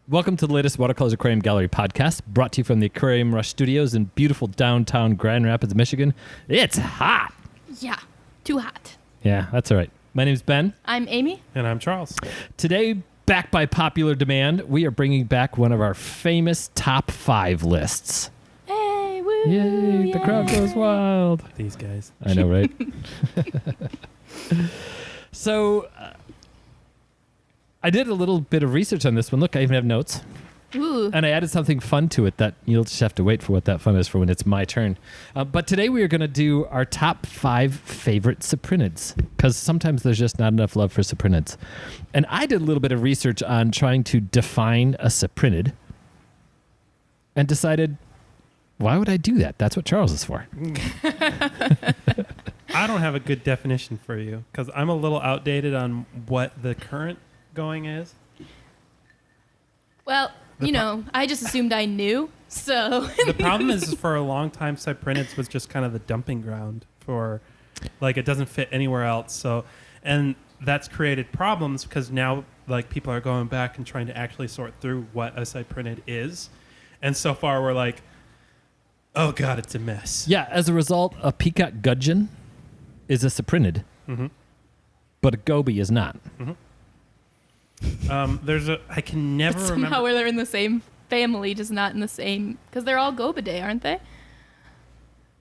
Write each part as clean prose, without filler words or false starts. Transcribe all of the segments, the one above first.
Welcome to the latest Watercolors Aquarium Gallery podcast, brought to you from the Aquarium Rush Studios in beautiful downtown Grand Rapids, Michigan. It's hot. Yeah, too hot. Yeah, that's all right. My name's Ben. I'm Amy. And I'm Charles. Today, back by popular demand, we are bringing back one of our famous top 5 lists. Hey, woo! Yay, the crowd goes wild. These guys. I know, right? So, I did a little bit of research on this one. Look, I even have notes. Ooh. And I added something fun to it that you'll just have to wait for what that fun is for when it's my turn. But today we are going to do our top 5 favorite cyprinids, because sometimes there's just not enough love for cyprinids. And I did a little bit of research on trying to define a cyprinid and decided, why would I do that? That's what Charles is for. I don't have a good definition for you because I'm a little outdated on what the current going is. Well, I just assumed I knew, so. The problem is for a long time, cyprinids was just kind of the dumping ground for, like, it doesn't fit anywhere else. So, and that's created problems because now, like, people are going back and trying to actually sort through what a cyprinid is. And so far, we're like, oh, God, it's a mess. Yeah, as a result, a peacock gudgeon is a cyprinid, but a goby is not. I can never remember. Somehow they're in the same family, just not in the same, because they're all Gobidae, aren't they?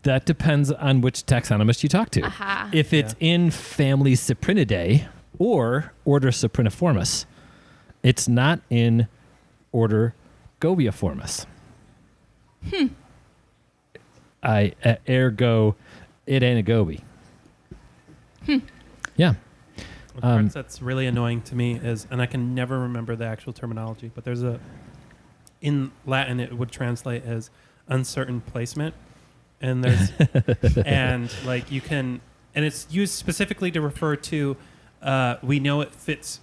That depends on which taxonomist you talk to. Aha. If it's in family Cyprinidae or order Cypriniformis, it's not in order Gobiiformis. Ergo, it ain't a goby. Yeah. The part that's really annoying to me is, and I can never remember the actual terminology, but there's in Latin it would translate as uncertain placement, and there's and like you can, and it's used specifically to refer to we know it fits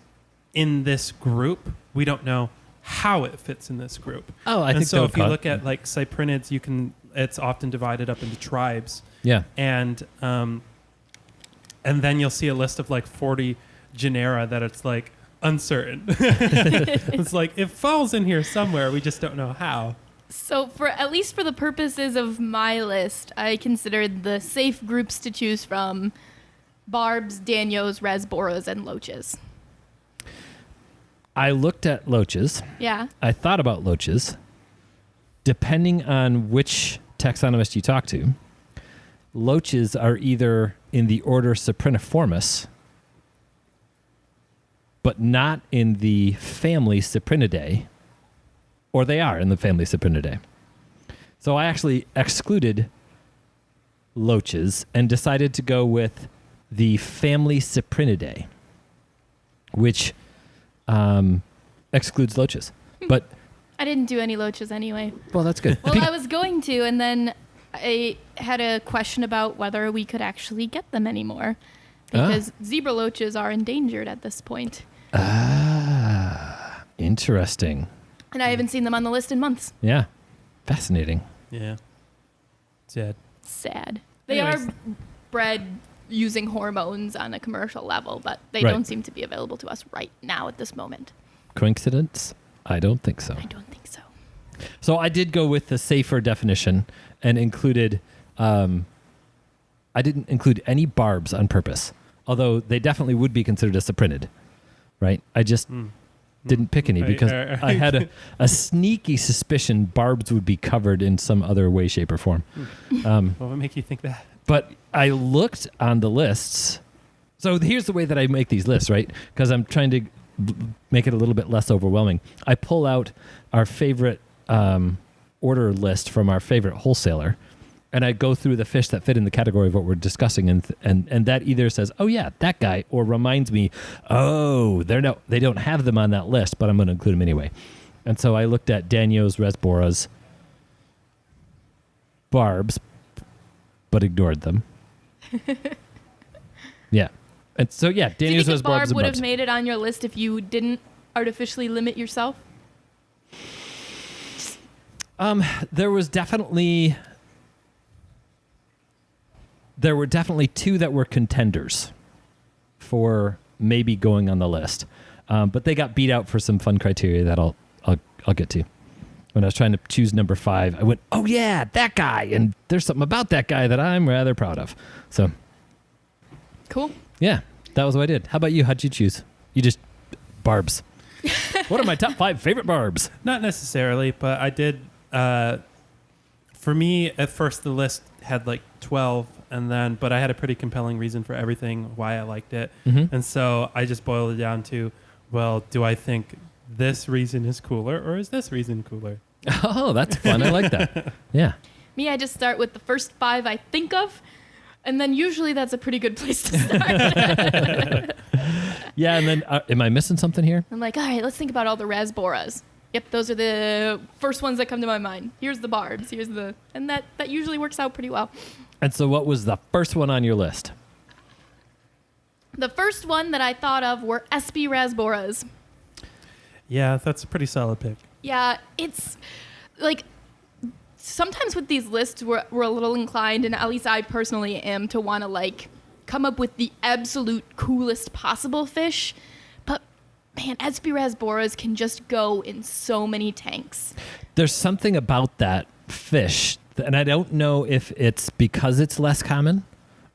in this group, we don't know how it fits in this group. Oh, I and think so if you look at like cyprinids, it's often divided up into tribes. Yeah. And then you'll see a list of like 40 genera that it's like uncertain. It's like it falls in here somewhere. We just don't know how. So at least for the purposes of my list, I considered the safe groups to choose from barbs, danios, rasboras, and loaches. I looked at loaches. Yeah. I thought about loaches. Depending on which taxonomist you talk to, loaches are either in the order Cypriniformis, but not in the family Cyprinidae, or they are in the family Cyprinidae. So I actually excluded loaches and decided to go with the family Cyprinidae, which excludes loaches. But I didn't do any loaches anyway. well, that's good. Well, I was going to, and then I had a question about whether we could actually get them anymore, because zebra loaches are endangered at this point. Interesting. And I haven't seen them on the list in months. Yeah. Fascinating. Yeah. Sad. Sad. They Anyways. are bred using hormones on a commercial level, but they Right. don't seem to be available to us right now at this moment. Coincidence? I don't think so. I don't think so. So I did go with the safer definition and included, I didn't include any barbs on purpose, although they definitely would be considered a cyprinid, right? I just didn't pick any because I had a sneaky suspicion barbs would be covered in some other way, shape, or form. What would make you think that? But I looked on the lists. So here's the way that I make these lists, right? Because I'm trying to make it a little bit less overwhelming. I pull out our favorite order list from our favorite wholesaler, and I go through the fish that fit in the category of what we're discussing, and that either says, oh yeah, that guy, or reminds me, oh, they don't have them on that list, but I'm going to include them anyway. And so I looked at danios, rasboras, barbs, but ignored them. Yeah. And so, yeah, Do you danios, think a rasboras, barb and would have barbs. made it on your list if you didn't artificially limit yourself? There were definitely 2 that were contenders for maybe going on the list. But they got beat out for some fun criteria that I'll I'll get to. When I was trying to choose number 5, I went, oh yeah, that guy. And there's something about that guy that I'm rather proud of. So Cool. yeah, that was what I did. How about you? How'd you choose? You just barbs. What are my top 5 favorite barbs? Not necessarily, but I did. For me, at first the list had like 12, but I had a pretty compelling reason for everything why I liked it, and so I just boiled it down to, well, do I think this reason is cooler or is this reason cooler? Oh, that's fun. I like that. Yeah. Me, I just start with the first 5 I think of, and then usually that's a pretty good place to start. Yeah, and then am I missing something here? I'm like, all right, let's think about all the rasboras. Yep, those are the first ones that come to my mind. Here's the barbs. And that usually works out pretty well. And so what was the first one on your list? The first one that I thought of were SP rasboras. Yeah, that's a pretty solid pick. Yeah, it's like sometimes with these lists we're a little inclined, and at least I personally am, to want to like come up with the absolute coolest possible fish. But man, SP rasboras can just go in so many tanks. There's something about that fish, and I don't know if it's because it's less common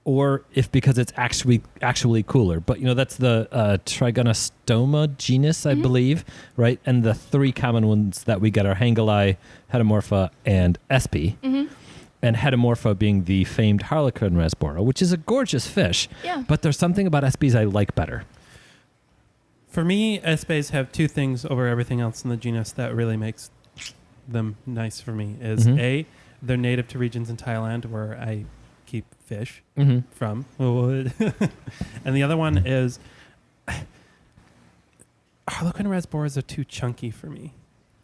or if because it's actually cooler. But, that's the Trigonostoma genus, I believe, right? And the 3 common ones that we get are Hangeli, Hetemorpha, and SP. And Hetemorpha being the famed Harlequin rasbora, which is a gorgeous fish. Yeah. But there's something about SPs I like better. For me, SPs have 2 things over everything else in the genus that really makes them nice for me. Is A, they're native to regions in Thailand where I keep fish from. And the other one is Harlequin rasboras are too chunky for me.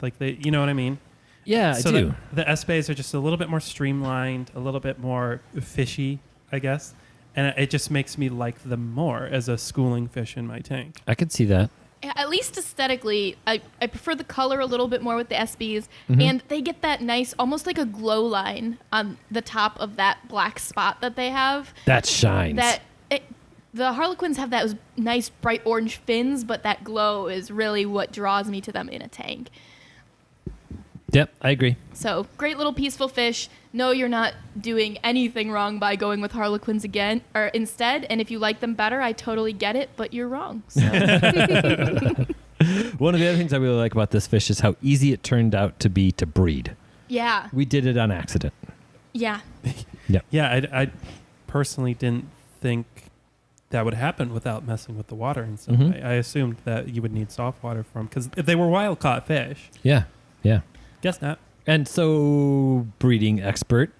Like you know what I mean? Yeah, so I do. The SPs are just a little bit more streamlined, a little bit more fishy, I guess. And it just makes me like them more as a schooling fish in my tank. I could see that. At least aesthetically, I prefer the color a little bit more with the SPs, and they get that nice, almost like a glow line on the top of that black spot that they have. That shines. The Harlequins have those nice bright orange fins, but that glow is really what draws me to them in a tank. Yep, I agree. So, great little peaceful fish. No, you're not doing anything wrong by going with Harlequins instead. And if you like them better, I totally get it, but you're wrong. So. One of the other things I really like about this fish is how easy it turned out to be to breed. Yeah. We did it on accident. Yeah. Yep. Yeah, I personally didn't think that would happen without messing with the water in some way. I assumed that you would need soft water for them because if they were wild caught fish. Yeah. Guess not. And so, breeding expert,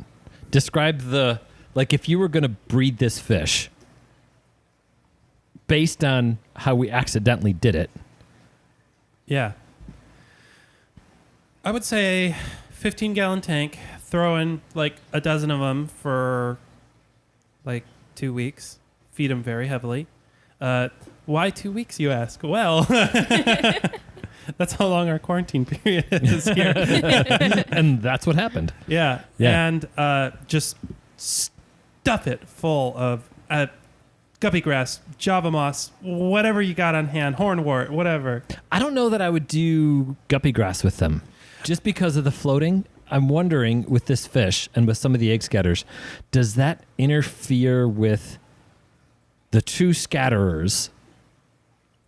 describe if you were going to breed this fish based on how we accidentally did it. Yeah. I would say 15-gallon tank, throw in like a dozen of them for like 2 weeks, feed them very heavily. Why 2 weeks, you ask? Well... That's how long our quarantine period is here. And that's what happened. Yeah. And just stuff it full of guppy grass, java moss, whatever you got on hand, hornwort, whatever. I don't know that I would do guppy grass with them. Just because of the floating, I'm wondering with this fish and with some of the egg scatters, does that interfere with the true scatterers?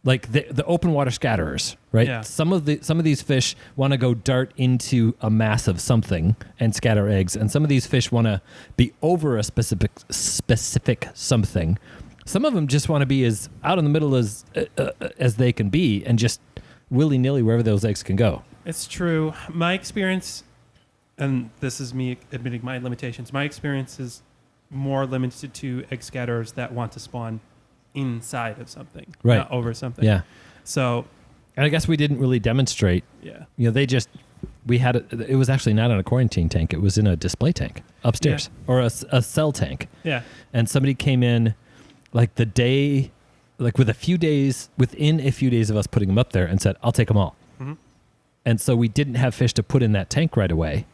Like the open water scatterers, right? Yeah. Some of these fish want to go dart into a mass of something and scatter eggs, and some of these fish want to be over a specific something. Some of them just want to be as out in the middle as they can be, and just willy nilly wherever those eggs can go. It's true. My experience, and this is me admitting my limitations. My experience is more limited to egg scatterers that want to spawn inside of something, right? Not over something. Yeah. So, and I guess we didn't really demonstrate. Yeah. We had it was actually not in a quarantine tank. It was in a display tank upstairs or a cell tank. Yeah. And somebody came in like the day, like within a few days of us putting them up there and said, I'll take them all. Mm-hmm. And so we didn't have fish to put in that tank right away.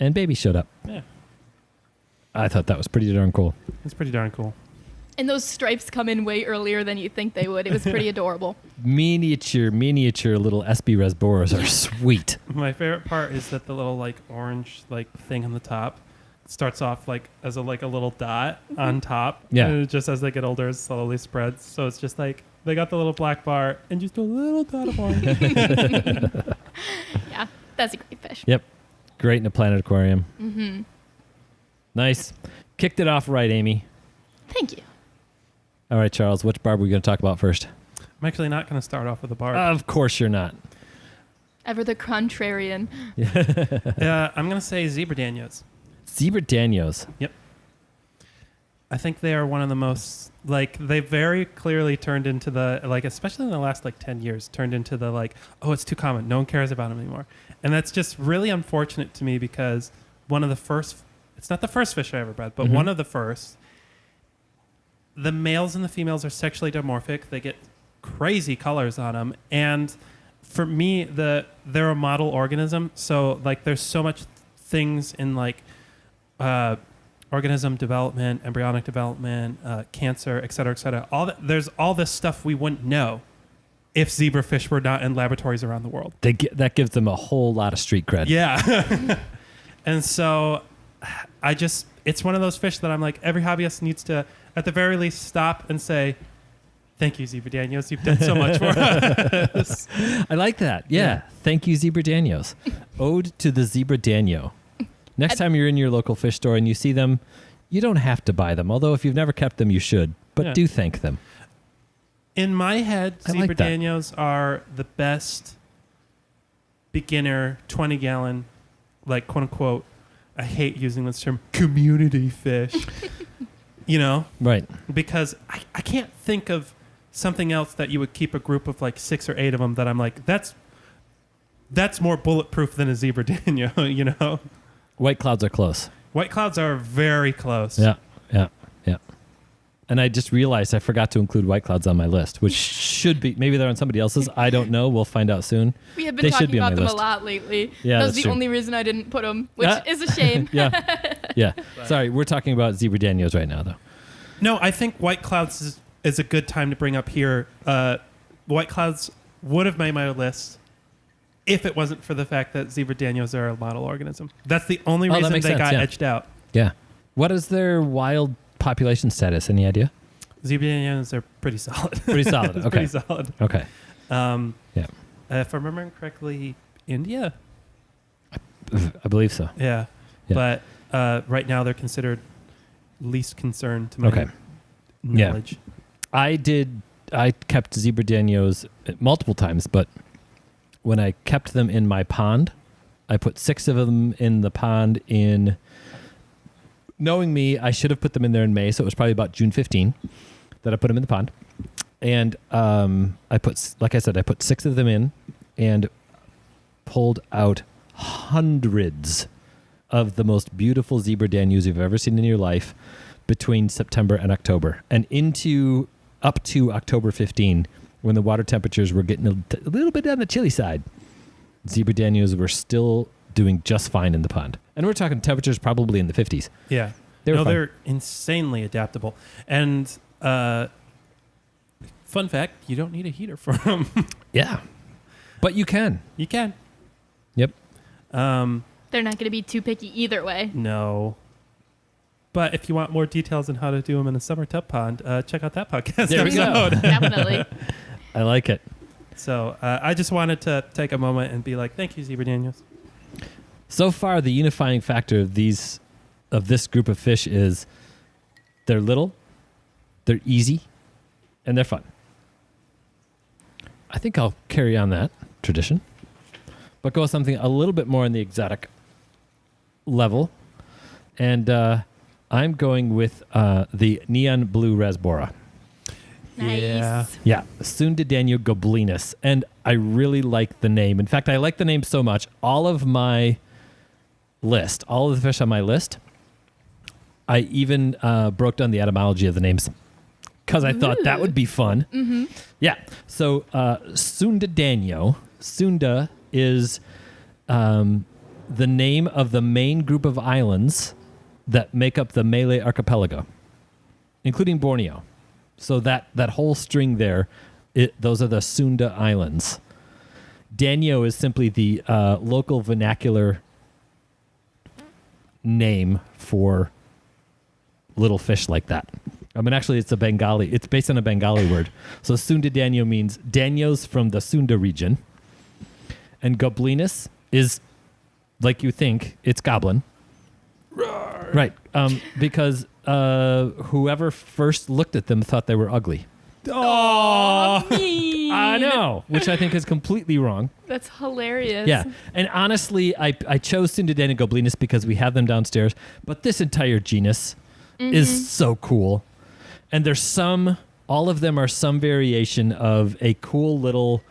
And baby showed up. Yeah. I thought that was pretty darn cool. It's pretty darn cool. And those stripes come in way earlier than you think they would. It was pretty adorable. Miniature little SB rasboras are sweet. My favorite part is that the little like orange like thing on the top starts off like as a little dot on top. Yeah. And just as they get older, it slowly spreads. So it's just like they got the little black bar and just a little dot of orange. Yeah, that's a great fish. Yep. Great in a Planet Aquarium. Mm-hmm. Nice. Kicked it off right, Amy. Thank you. All right, Charles, which barb are we going to talk about first? I'm actually not going to start off with a barb. Of course you're not. Ever the contrarian. I'm going to say zebra danios. Zebra danios. Yep. I think they are one of the most, like, they very clearly turned into the, like, especially in the last, 10 years, turned into the, oh, it's too common. No one cares about them anymore. And that's just really unfortunate to me because one of the first, it's not the first fish I ever bred, but one of the first, the males and the females are sexually dimorphic. They get crazy colors on them. And for me, they're a model organism. So, there's so much things in, organism development, embryonic development, cancer, et cetera, et cetera. There's all this stuff we wouldn't know if zebrafish were not in laboratories around the world. That gives them a whole lot of street cred. Yeah. And so it's one of those fish that I'm like, every hobbyist needs to, at the very least, stop and say, thank you, zebra danios. You've done so much for us. I like that. Yeah. Thank you, zebra danios. Ode to the zebra danio. Next time you're in your local fish store and you see them, you don't have to buy them. Although if you've never kept them, you should. But do thank them. In my head, zebra like that. danios are the best beginner 20-gallon, quote unquote, I hate using this term, community fish. Right. Because I can't think of something else that you would keep a group of 6 or 8 of them that I'm like, that's more bulletproof than a zebra danio, White clouds are close. White clouds are very close. Yeah. And I just realized I forgot to include white clouds on my list, which should be, maybe they're on somebody else's. I don't know. We'll find out soon. We have been talking about them a lot lately. Yeah, that's that's the true. only reason I didn't put them, which is a shame. Yeah. Sorry, we're talking about zebra danios right now, though. No, I think white clouds is a good time to bring up here. White clouds would have made my list if it wasn't for the fact that zebra danios are a model organism. That's the only reason they got edged out. Yeah. What is their wild population status? Any idea? Zebra danios are pretty solid. Pretty solid. Okay. Pretty solid. Okay. Yeah. If I'm remembering correctly, India? I believe so. Yeah. But right now they're considered least concern to my knowledge. Yeah. I kept zebra danios multiple times, but when I kept them in my pond, I put 6 of them in the pond in... Knowing me, I should have put them in there in May, so it was probably about June 15 that I put them in the pond. And I put 6 of them in and pulled out hundreds of the most beautiful zebra danios you've ever seen in your life between September and October. And up to October 15, when the water temperatures were getting a little bit on the chilly side, zebra danios were still doing just fine in the pond. And we're talking temperatures probably in the 50s. Yeah. They're insanely adaptable. And fun fact, you don't need a heater for them. Yeah. But you can. You can. Yep. They're not going to be too picky either way. No. But if you want more details on how to do them in a summer tub pond, check out that podcast there episode. We go. Definitely. I like it. So I just wanted to take a moment and be like, thank you, zebra danios. So far, the unifying factor of this group of fish is they're little, they're easy, and they're fun. I think I'll carry on that tradition, but go with something a little bit more on the exotic level. And I'm going with the neon blue rasbora. Nice. Yeah, Cyprinidae goblinus. And I really like the name. In fact, I like the name so much. All of the fish on my list, I even broke down the etymology of the names because I thought that would be fun. Mm-hmm. Yeah. So Cyprinidae, Sunda is the name of the main group of islands that make up the Malay archipelago, including Borneo. So that whole string there, those are the Sunda Islands. Danio is simply the local vernacular name for little fish like that. I mean, actually, it's based on a Bengali word. So Sunda Danio means danios from the Sunda region. And goblinus is, like you think, it's goblin. Roar. Right. Because whoever first looked at them thought they were ugly. Oh, mean. I know, which I think is completely wrong. That's hilarious. Yeah. And honestly, I chose Sunda Danio goblinus because we have them downstairs. But this entire genus is so cool. And there's all of them are some variation of a cool little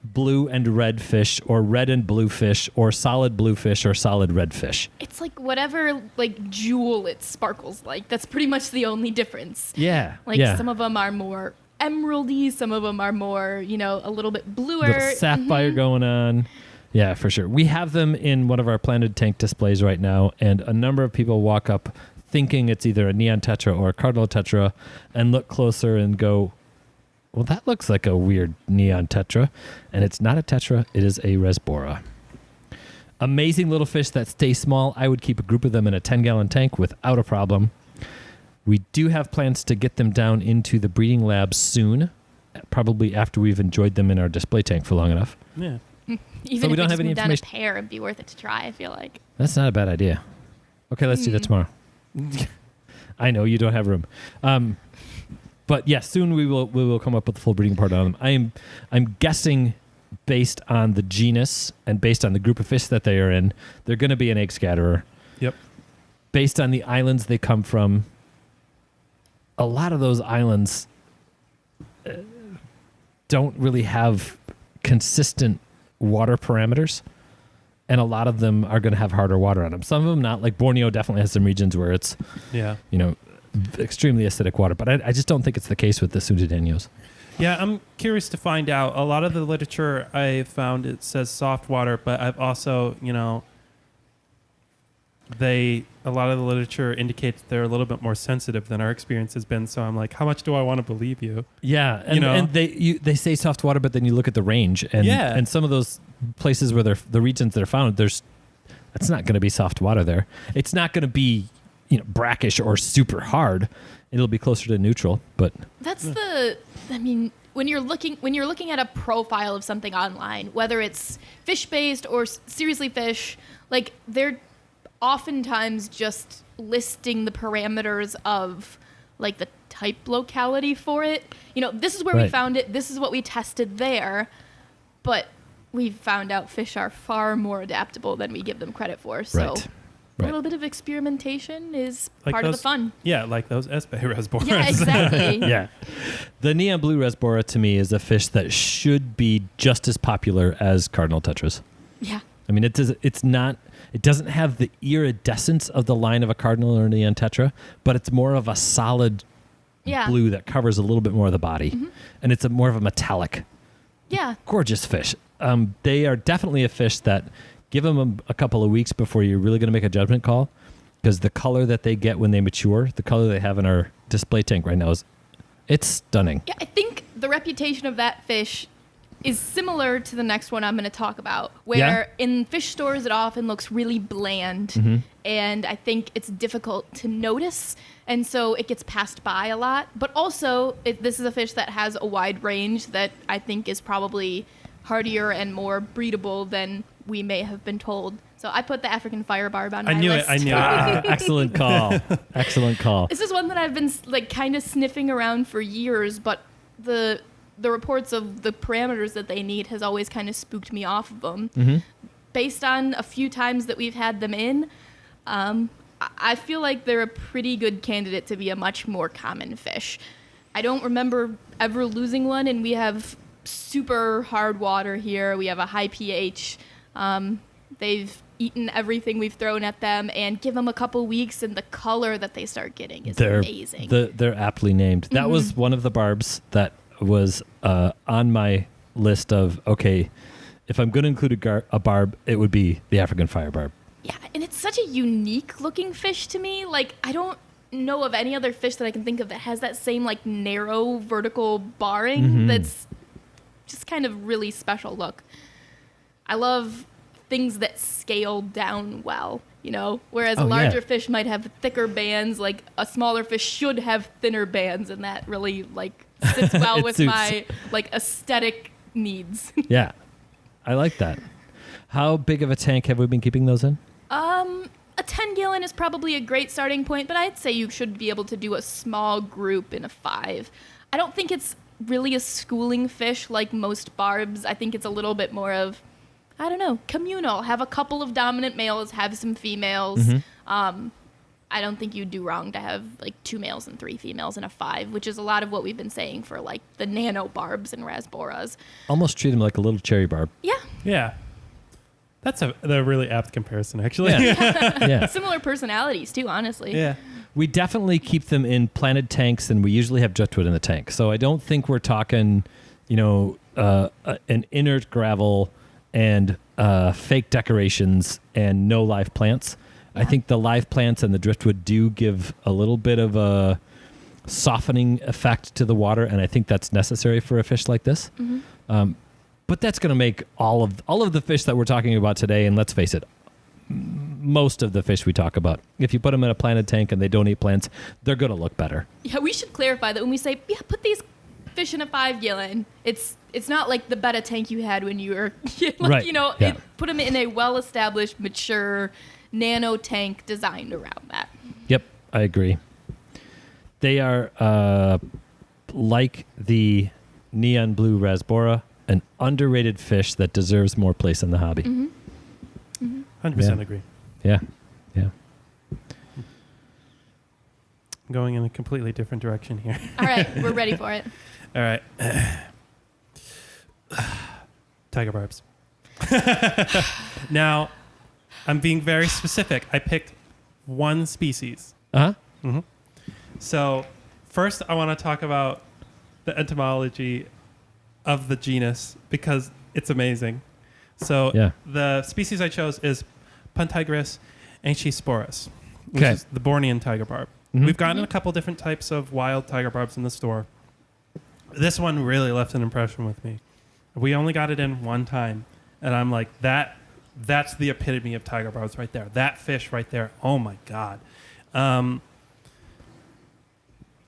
blue and red fish, or red and blue fish, or solid blue fish, or solid red fish. It's like whatever jewel it sparkles like. That's pretty much the only difference. Yeah. Some of them are more emeraldy, some of them are more, a little bit bluer. Little sapphire going on. Yeah, for sure. We have them in one of our planted tank displays right now, and a number of people walk up thinking it's either a neon tetra or a cardinal tetra and look closer and go, well, that looks like a weird neon tetra. And it's not a tetra, it is a rasbora. Amazing little fish that stay small. I would keep a group of them in a 10-gallon tank without a problem. We do have plans to get them down into the breeding lab soon, probably after we've enjoyed them in our display tank for long enough. Yeah. Even So we if don't they have any just moved down a information. pair, it'd be worth it to try, I feel like. That's not a bad idea. Okay, let's do that tomorrow. I know you don't have room. But yeah, soon we will come up with the full breeding part on them. I'm guessing based on the genus and based on the group of fish that they are in, they're going to be an egg scatterer. Yep. Based on the islands they come from, a lot of those islands don't really have consistent water parameters, and a lot of them are going to have harder water on them. Some of them not. Like Borneo definitely has some regions where it's, extremely acidic water, but I just don't think it's the case with the Sunda Danios. Yeah, I'm curious to find out. A lot of the literature I found, it says soft water, but I've also, a lot of the literature indicates they're a little bit more sensitive than our experience has been. So I'm like, how much do I want to believe you? Yeah, and they say soft water, but then you look at the range, and some of those places where the regions that are found, that's not going to be soft water there. It's not going to be brackish or super hard. It'll be closer to neutral, but that's when you're looking at a profile of something online, whether it's fish-based or seriously fish, like they're oftentimes just listing the parameters of like the type locality for it. This is where we found it. This is what we tested there. But we found out fish are far more adaptable than we give them credit for. So a little bit of experimentation is like part of the fun. Yeah, like those Espe rasboras. Yeah, exactly. Yeah. The neon blue rasbora to me is a fish that should be just as popular as cardinal tetras. Yeah. I mean, it doesn't have the iridescence of the line of a cardinal or neon tetra, but it's more of a solid blue that covers a little bit more of the body. Mm-hmm. And it's more of a metallic. Yeah. Gorgeous fish. They are definitely a fish that give them a couple of weeks before you're really going to make a judgment call, because the color that they get when they mature, the color they have in our display tank right now, it's stunning. Yeah, I think the reputation of that fish is similar to the next one I'm going to talk about, where in fish stores it often looks really bland, and I think it's difficult to notice, and so it gets passed by a lot. But also, this is a fish that has a wide range that I think is probably hardier and more breedable than we may have been told. So I put the African fire barb on my list. I knew it. Excellent call. Excellent call. This is one that I've been kind of sniffing around for years, but the reports of the parameters that they need has always kind of spooked me off of them. Mm-hmm. Based on a few times that we've had them in, I feel like they're a pretty good candidate to be a much more common fish. I don't remember ever losing one, and we have super hard water here. We have a high pH. They've eaten everything we've thrown at them, and give them a couple weeks, and the color that they start getting is amazing. They're aptly named. That Mm-hmm. was one of the barbs that was on my list of, okay, if I'm going to include a barb, it would be the African fire barb. Yeah, and it's such a unique looking fish to me. Like, know of any other fish that I can think of that has that same like narrow vertical barring that's just kind of really special look. I love things that scale down well, you know, whereas larger fish might have thicker bands, like a smaller fish should have thinner bands, and that really like sits well with my like aesthetic needs. Yeah, I like that. How big of a tank have we been keeping those in? A 10-gallon is probably a great starting point, but I'd say you should be able to do a small group in a 5. I don't think it's really a schooling fish like most barbs. I think it's a little bit more of, I don't know, communal. Have a couple of dominant males, have some females. I don't think you'd do wrong to have like 2 males and 3 females in a 5, which is a lot of what we've been saying for like the nano barbs and rasboras. Almost treat them like a little cherry barb. Yeah. Yeah. That's a really apt comparison, actually. Yeah. Similar personalities too, honestly. Yeah. We definitely keep them in planted tanks, and we usually have driftwood in the tank. So I don't think we're talking, you know, an inert gravel and fake decorations and no live plants. I think the live plants and the driftwood do give a little bit of a softening effect to the water, and I think that's necessary for a fish like this. But that's going to make all of the fish that we're talking about today, and let's face it, most of the fish we talk about, if you put them in a planted tank and they don't eat plants, they're going to look better. Yeah, we should clarify that when we say, yeah, put these fish in a 5-gallon, it's not like the betta tank you had when you were, like, right. you know, Yeah. put them in a well-established, mature nano tank designed around that. Yep, I agree. They are like the neon blue rasbora, an underrated fish that deserves more place in the hobby. 100% agree. Yeah. I'm going in a completely different direction here. All right, we're ready for it. All right. Tiger barbs. Now, I'm being very specific. I picked one species. Uh-huh. So, first, I want to talk about the etymology of the genus because it's amazing. So, the species I chose is Puntigris anchysporus, which is the Bornean tiger barb. We've gotten a couple different types of wild tiger barbs in the store. This one really left an impression with me. We only got it in one time, and I'm like, that's the epitome of tiger barbs right there. That fish right there. Oh my God.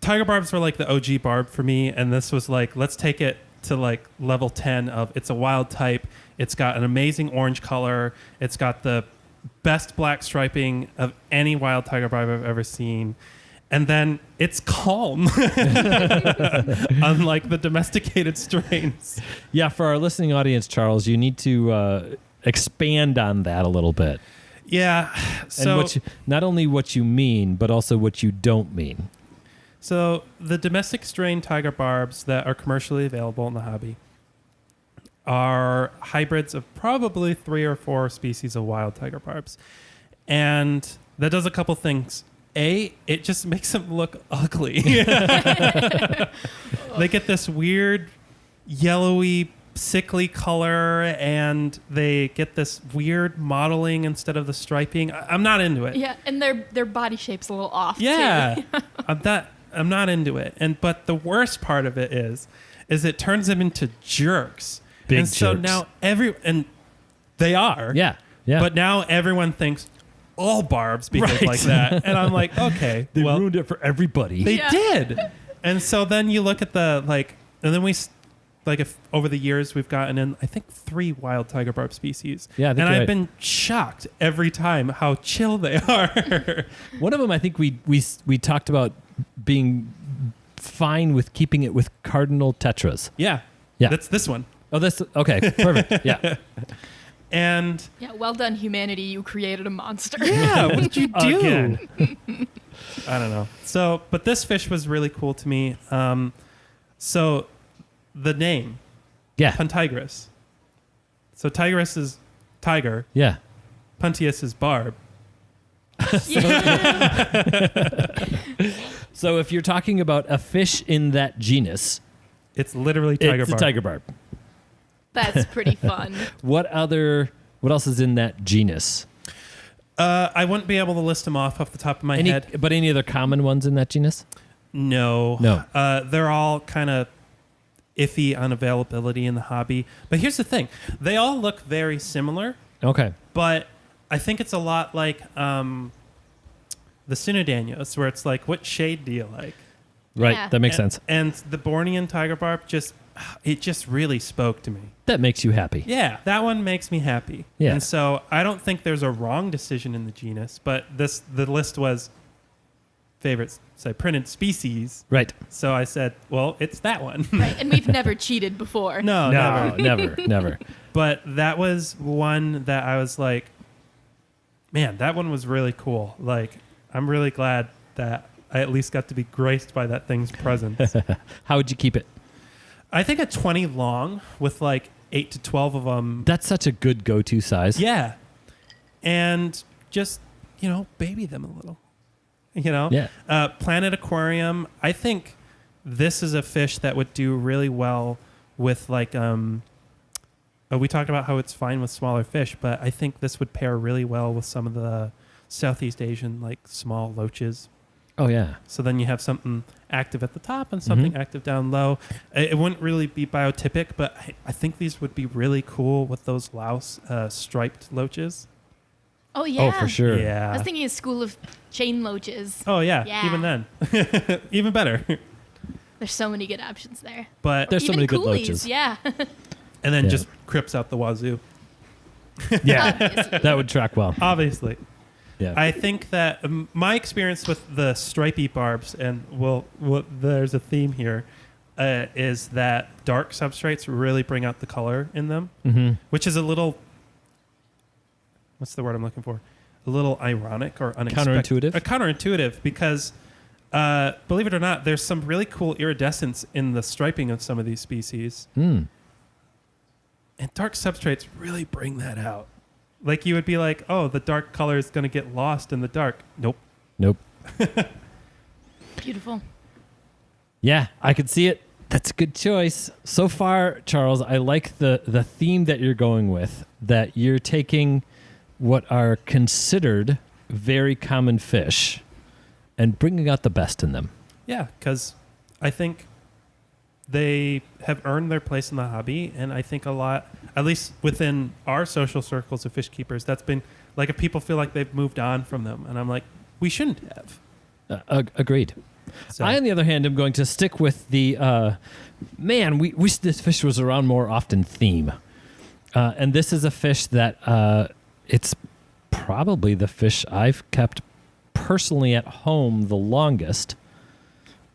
Tiger barbs were like the OG barb for me, and this was like, let's take it to like level 10 of it's a wild type. It's got an amazing orange color. It's got the best black striping of any wild tiger barb I've ever seen. And then it's calm, unlike the domesticated strains. Yeah, for our listening audience, Charles, you need to expand on that a little bit. Yeah. So and not only what you mean, but also what you don't mean. So the domestic strain tiger barbs that are commercially available in the hobby are hybrids of probably 3 or 4 species of wild tiger barbs. And that does a couple things. A, it just makes them look ugly. They get this weird yellowy, sickly color, and they get this weird modeling instead of the striping. I'm not into it. Yeah, and their body shape's a little off, yeah, too. I'm not into it. But the worst part of it is it turns them into jerks. Big and so jerks. now and they are. Yeah. But now everyone thinks all barbs behave like that. And I'm like, okay. They ruined it for everybody. They did. And so then you look at the, like, and then if over the years we've gotten in, I think 3 wild tiger barb species. Yeah, I think and you're I've right. been shocked every time how chill they are. One of them, I think we talked about being fine with keeping it with cardinal tetras. Yeah. That's this one. Oh, this okay, perfect. Yeah. And Yeah, well done, humanity. You created a monster. yeah, what did you do? Again. I don't know. So, but this fish was really cool to me. So the name, Puntigris. So Tigris is tiger. Yeah. Puntius is barb. So if you're talking about a fish in that genus, it's literally tiger it's barb. a tiger barb. That's pretty fun. What else is in that genus? I wouldn't be able to list them off the top of my head. But any other common ones in that genus? No. No. They're all kind of iffy on availability in the hobby. But here's the thing. They all look very similar, Okay. but I think it's a lot like the Cyprinid, where it's like, what shade do you like? Right. Yeah. That makes sense. And the Bornean tiger barb just really spoke to me. That makes you happy. Yeah, that one makes me happy. Yeah. And so I don't think there's a wrong decision in the genus, but the list was favorite cyprinid species. Right. So I said, well, it's that one. Right, and we've never cheated before. No, never. never. But that was one that I was like, man, that one was really cool. Like, I'm really glad that I at least got to be graced by that thing's presence. How would you keep it? I think a 20 long with like 8 to 12 of them. That's such a good go-to size. Yeah. And just, baby them a little. Yeah. Planet Aquarium, I think this is a fish that would do really well with like, we talked about how it's fine with smaller fish, but I think this would pair really well with some of the Southeast Asian, like small loaches. Oh, yeah. So then you have something active at the top and something active down low. It wouldn't really be biotypic, but I think these would be really cool with those louse striped loaches. Oh, yeah. Oh, for sure. Yeah. I was thinking a school of chain loaches. Oh, yeah. Yeah. Even then. Even better. There's so many good options there. But There's so Even many good coolies, loaches. Yeah. and then Yeah. just crips out the wazoo. Yeah. Obviously. That would track well. Obviously. Yeah. I think that my experience with the stripy barbs, and there's a theme here, is that dark substrates really bring out the color in them, which is a little, what's the word I'm looking for? A little ironic or unexpected. Counterintuitive? Counterintuitive because, believe it or not, there's some really cool iridescence in the striping of some of these species. Mm. And dark substrates really bring that out. Like you would be like, oh, the dark color is going to get lost in the dark. Nope. Beautiful. Yeah, I could see it. That's a good choice. So far, Charles, I like the theme that you're going with, that you're taking what are considered very common fish and bringing out the best in them. Yeah, because I think they have earned their place in the hobby, and I think a lot, at least within our social circles of fish keepers, that's been like if people feel like they've moved on from them, and I'm like, we shouldn't have. Agreed. So, I, on the other hand, am going to stick with the we wish this fish was around more often theme. And this is a fish that it's probably the fish I've kept personally at home the longest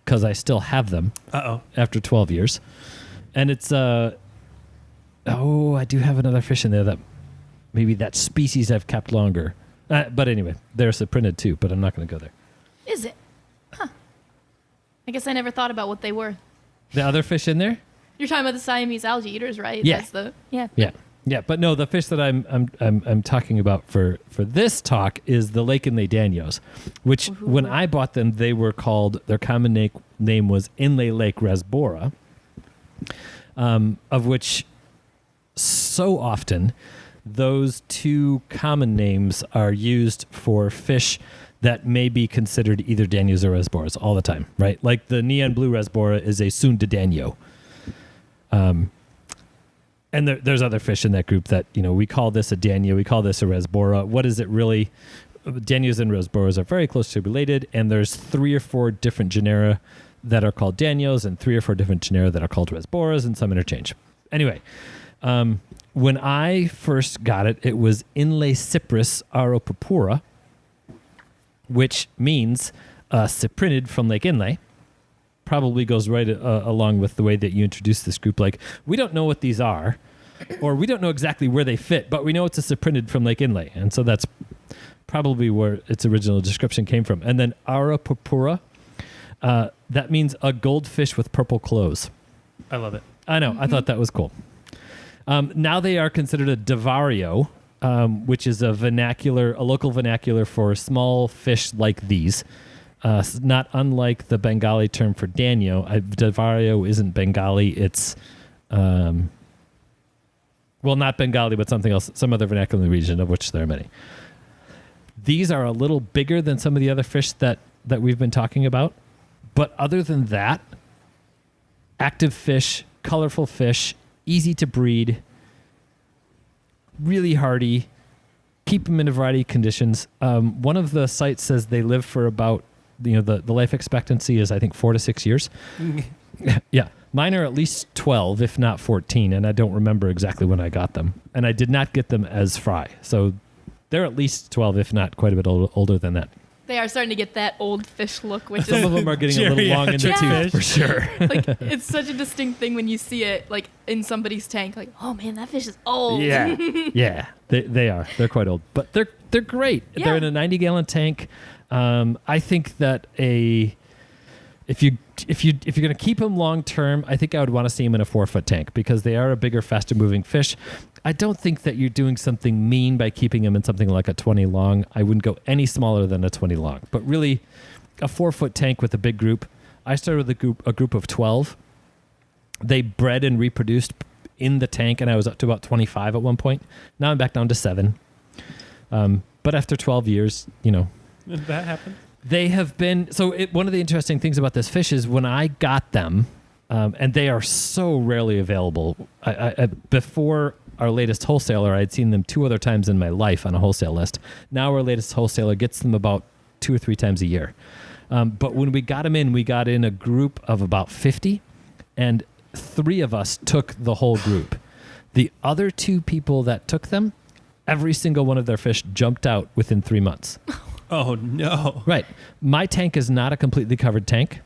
because I still have them after 12 years. And it's, I do have another fish in there that maybe that species I've kept longer. But anyway, they're a cyprinid too, but I'm not going to go there. Is it? Huh. I guess I never thought about what they were. The other fish in there? You're talking about the Siamese algae eaters, right? Yeah. Yeah. Yeah, but no, the fish that I'm talking about for this talk is the lake inlay danios, which when I bought them, they were called, their common name was inlay lake rasbora, of which so often those two common names are used for fish that may be considered either danios or rasboras all the time, right? Like the neon blue rasbora is a sunda danio. And there's other fish in that group that, we call this a danio, we call this a rasbora. What is it really? Danios and rasboras are very closely related, and there's 3 or 4 different genera that are called danios and 3 or 4 different genera that are called rasboras, and some interchange. Anyway, when I first got it, it was Inlay Cypris auropurpura, which means cyprinid from Lake Inlay. Probably goes right along with the way that you introduced this group. Like, we don't know what these are, or we don't know exactly where they fit, but we know it's a cyprinid from Lake Inlay. And so that's probably where its original description came from. And then Aura purpura, that means a goldfish with purple clothes. I love it. I know. I thought that was cool. Now they are considered a divario, which is a local vernacular for small fish like these. Not unlike the Bengali term for danio. Divario isn't Bengali. It's, not Bengali, but something else, some other vernacular region, of which there are many. These are a little bigger than some of the other fish that we've been talking about. But other than that, active fish, colorful fish, easy to breed, really hardy, keep them in a variety of conditions. One of the sites says they live for about, the life expectancy is, I think, 4 to 6 years. Yeah. Mine are at least 12, if not 14, and I don't remember exactly when I got them. And I did not get them as fry. So they're at least 12, if not quite a bit older than that. They are starting to get that old fish look, which Some is of them are getting a little long in the tooth, for sure. like, it's such a distinct thing when you see it like in somebody's tank. Like, oh man, that fish is old. Yeah, yeah, they are. They're quite old, but they're great. Yeah. They're in a 90-gallon tank. I think that if you're going to keep them long term, I think I would want to see them in a 4-foot tank because they are a bigger, faster moving fish. I don't think that you're doing something mean by keeping them in something like a 20 long. I wouldn't go any smaller than a 20 long, but really a 4-foot tank with a big group. I started with a group of 12. They bred and reproduced in the tank, and I was up to about 25 at one point. Now I'm back down to 7. But after 12 years, Did that happen? They have been one of the interesting things about this fish is when I got them, and they are so rarely available. I before our latest wholesaler, I had seen them 2 other times in my life on a wholesale list. Now our latest wholesaler gets them about 2 or 3 times a year. But when we got them in, we got in a group of about 50, and 3 of us took the whole group. The other 2 people that took them, every single one of their fish jumped out within 3 months. Oh, no. Right. My tank is not a completely covered tank.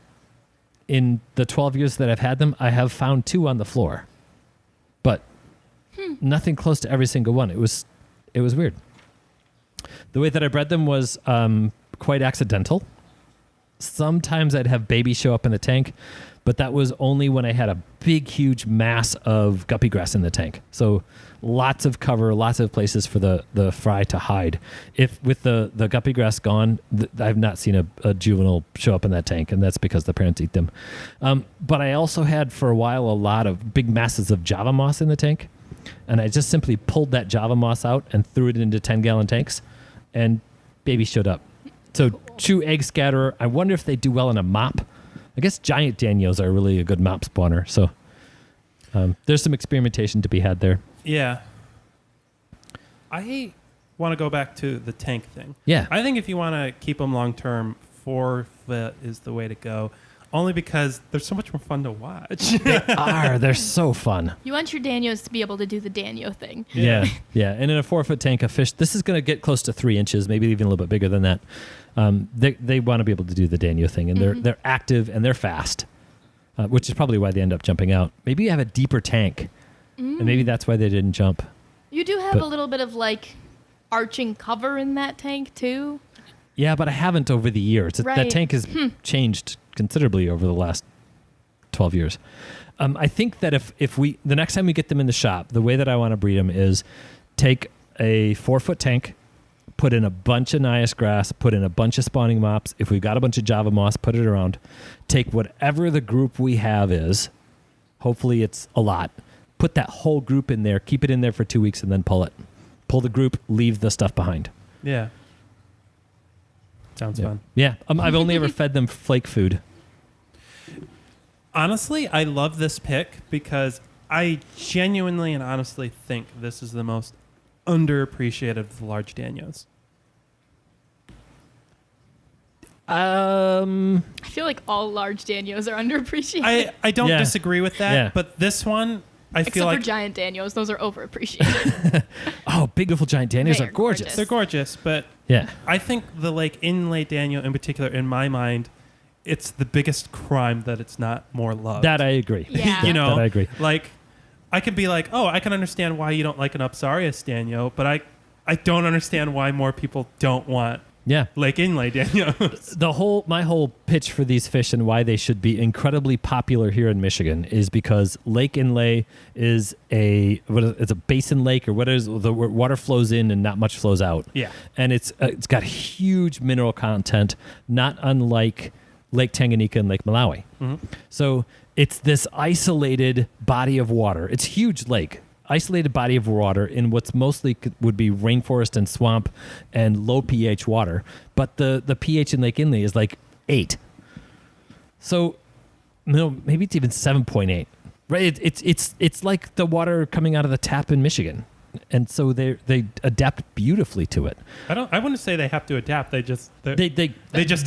In the 12 years that I've had them, I have found 2 on the floor. But nothing close to every single one. It was weird. The way that I bred them was quite accidental. Sometimes I'd have babies show up in the tank, but that was only when I had a big, huge mass of guppy grass in the tank. So lots of cover, lots of places for the fry to hide. If with the guppy grass gone, I've not seen a juvenile show up in that tank, and that's because the parents eat them. But I also had for a while a lot of big masses of Java moss in the tank, and I just simply pulled that Java moss out and threw it into 10-gallon tanks, and babies showed up. So true egg scatterer. I wonder if they do well in a mop. I guess giant danios are really a good mop spawner. So there's some experimentation to be had there. Yeah. I want to go back to the tank thing. Yeah. I think if you want to keep them long term, 4-foot is the way to go. Only because they're so much more fun to watch. They're so fun. You want your danios to be able to do the danio thing. Yeah. And in a 4-foot tank, a fish, this is going to get close to 3 inches, maybe even a little bit bigger than that. They want to be able to do the danio thing, and they're active and they're fast, which is probably why they end up jumping out. Maybe you have a deeper tank, and maybe that's why they didn't jump. You do have a little bit of like arching cover in that tank too. Yeah, but I haven't over the years. Right. That tank has changed considerably over the last 12 years. I think that if we, the next time we get them in the shop, the way that I want to breed them is take a 4-foot tank, put in a bunch of Nias grass, put in a bunch of spawning mops. If we've got a bunch of Java moss, put it around. Take whatever the group we have is, hopefully it's a lot, put that whole group in there, keep it in there for 2 weeks, and then pull it. Pull the group, leave the stuff behind. Yeah. Sounds fun. Yeah. I've only ever fed them flake food. Honestly, I love this pick because I genuinely and honestly think this is the most underappreciated of the large danios. I feel like all large danios are underappreciated. I don't disagree with that, but this one, I feel like... Except for giant danios, those are overappreciated. Oh, big, beautiful giant danios They are are gorgeous. gorgeous. They're gorgeous, but Yeah. I think the Lake Inlay Daniel in particular, in my mind, it's the biggest crime that it's not more loved. That I agree. Yeah. You know, that I agree. Like, I could be like, oh, I can understand why you don't like an Upsarius Danio, but I don't understand why more people don't want Yeah. Lake Inlay Danios. My whole pitch for these fish and why they should be incredibly popular here in Michigan is because Lake Inlay is it's a basin lake or what is the where water flows in and not much flows out. Yeah. And it's got huge mineral content, not unlike Lake Tanganyika and Lake Malawi. Mm-hmm. So it's this isolated body of water. It's a huge lake. isolated body of water in what's mostly would be rainforest and swamp and low pH water, but the pH in Lake Inle is like 8. So, no, maybe it's even 7.8. Right? It's like the water coming out of the tap in Michigan. And so they adapt beautifully to it. I wouldn't say they have to adapt. They just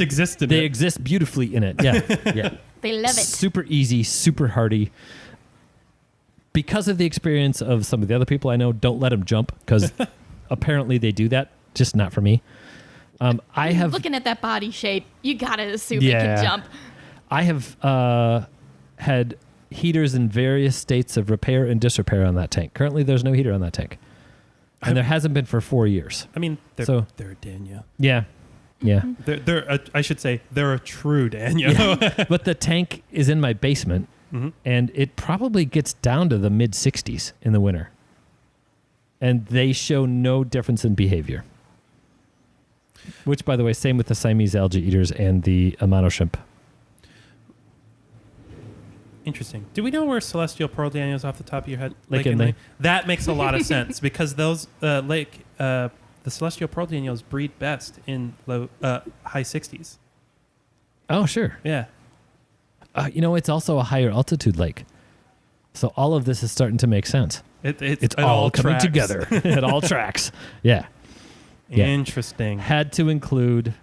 exist in it. They exist beautifully in it. Yeah. Yeah. They love it. Super easy, super hardy. Because of the experience of some of the other people I know, don't let them jump, because apparently they do that. Just not for me. I have looking at that body shape, you gotta assume it can jump. I have had heaters in various states of repair and disrepair on that tank. Currently, there's no heater on that tank, and there hasn't been for 4 years. I mean, they're a danio. Yeah, yeah. I should say they're a true danio. Yeah. But the tank is in my basement, and it probably gets down to the mid 60s in the winter, and they show no difference in behavior. Which, by the way, same with the Siamese algae eaters and the Amano shrimp. Interesting. Do we know where celestial pearl danios off the top of your head? Lake Inle. That makes a lot of sense, because those the celestial pearl danios breed best in low high 60s. Oh, sure. Yeah. It's also a higher altitude lake. So all of this is starting to make sense. It's all coming tracks. together. It all tracks. Yeah. Yeah. Interesting. Had to include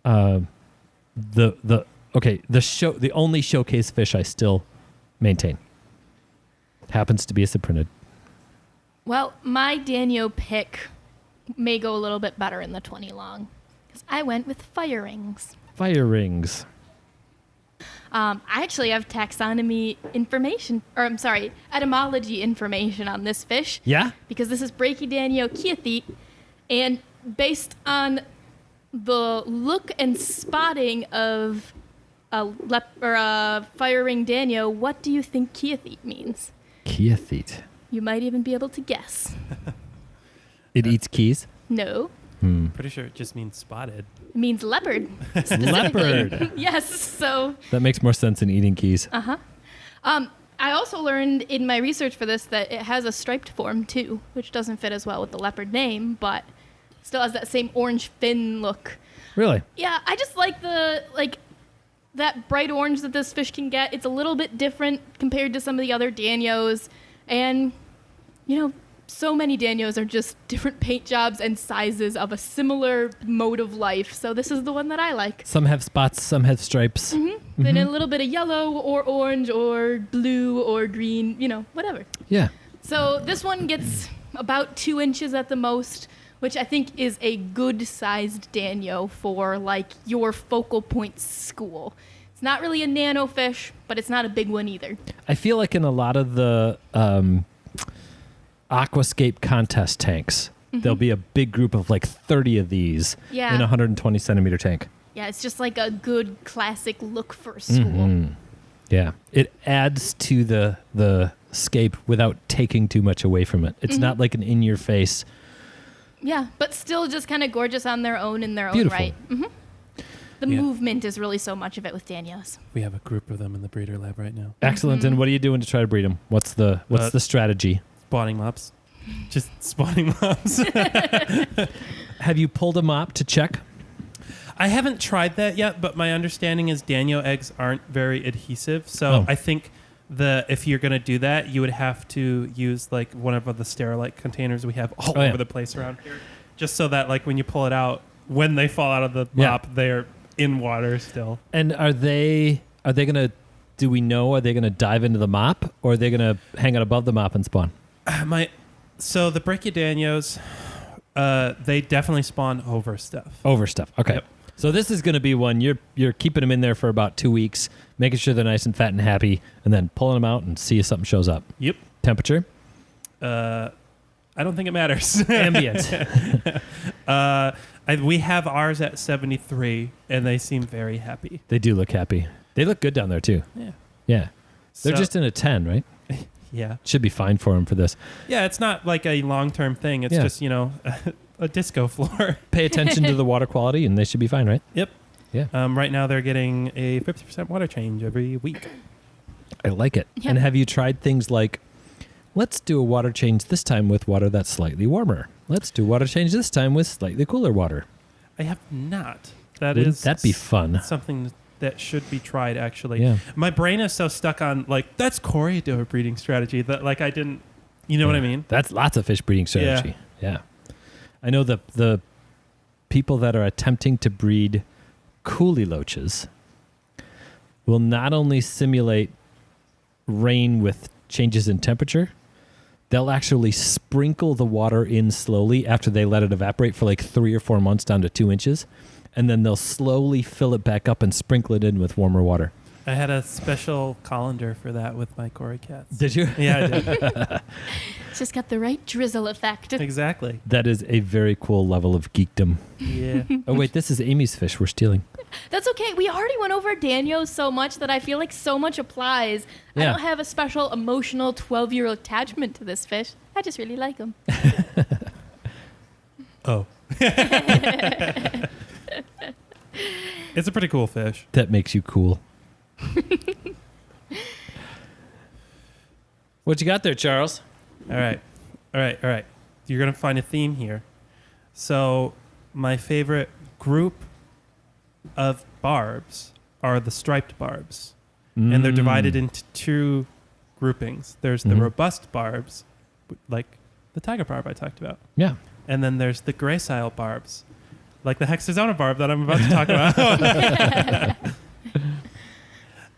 the only showcase fish I still maintain happens to be a cyprinid. Well, my danio pick may go a little bit better in the 20 long, because I went with fire rings. Fire rings. I actually have etymology information on this fish. Yeah? Because this is Brachydanio chiathete, and based on the look and spotting of a fire ring danio, what do you think chiathete means? Chiathete. You might even be able to guess. It eats keys? No. Pretty sure it just means spotted. It means leopard. Leopard. Yes, so... That makes more sense than eating keys. Uh-huh. I also learned in my research for this that it has a striped form, too, which doesn't fit as well with the leopard name, but still has that same orange fin look. Really? Yeah, I just like that bright orange that this fish can get. It's a little bit different compared to some of the other danios. And, so many danios are just different paint jobs and sizes of a similar mode of life. So this is the one that I like. Some have spots, some have stripes. Then a little bit of yellow or orange or blue or green, whatever. Yeah. So this one gets about 2 inches at the most, which I think is a good-sized danio for, your focal point school. It's not really a nano fish, but it's not a big one either. I feel like in a lot of the aquascape contest tanks, there'll be a big group of 30 of these in a 120 centimeter tank. Yeah, it's just like a good classic look for a school. Yeah. It adds to the scape without taking too much away from it. It's not like an in-your-face. Yeah, but still just kind of gorgeous on their own in their Beautiful. own right. The movement is really so much of it with danios. We have a group of them in the breeder lab right now. Excellent. And what are you doing to try to breed them? What's the strategy? Spawning mops. Just spawning mops. Have you pulled a mop to check? I haven't tried that yet, but my understanding is danio eggs aren't very adhesive. So I think if you're going to do that, you would have to use one of the Sterilite containers we have all over the place around here. Just so that when you pull it out, when they fall out of the mop, they're in water still. And are they going to, do we know, are they going to dive into the mop, or are they going to hang out above the mop and spawn? So the brachydannios, they definitely spawn over stuff. Over stuff. Okay. Yep. So this is going to be one you're keeping them in there for about 2 weeks, making sure they're nice and fat and happy, and then pulling them out and see if something shows up. Yep. Temperature? I don't think it matters. Ambient. We have ours at 73, and they seem very happy. They do look happy. They look good down there too. Yeah. Yeah. They're just in a 10, right? Yeah. Should be fine for them for this. Yeah, it's not like a long-term thing. It's just, a disco floor. Pay attention to the water quality, and they should be fine, right? Yep. Yeah. Right now, they're getting a 50% water change every week. I like it. Yep. And have you tried things like, Let's do a water change this time with water that's slightly warmer. Let's do water change this time with slightly cooler water. I have not. Wouldn't that be fun? Something that should be tried, actually. Yeah. My brain is so stuck on, like, that's corridor breeding strategy that, like, I didn't, you know what I mean? That's lots of fish breeding strategy. Yeah. I know the people that are attempting to breed coolie loaches will not only simulate rain with changes in temperature, they'll actually sprinkle the water in slowly after they let it evaporate for like 3 or 4 months down to 2 inches. And then they'll slowly fill it back up and sprinkle it in with warmer water. I had a special colander for that with my Cory cats. Did you? Yeah, I did. It's just got the right drizzle effect. Exactly. That is a very cool level of geekdom. Yeah. Oh, wait, this is Amy's fish we're stealing. That's okay. We already went over danios so much that I feel like so much applies. I Yeah. don't have a special emotional 12-year attachment to this fish. I just really like him. Oh. It's a pretty cool fish. That makes you cool. What you got there, Charles? All right. You're going to find a theme here. So, my favorite group of barbs are the striped barbs. And they're divided into 2 groupings. There's the robust barbs, like the tiger barb I talked about. Yeah. And then there's the gracile barbs, like the hexazona barb that I'm about to talk about.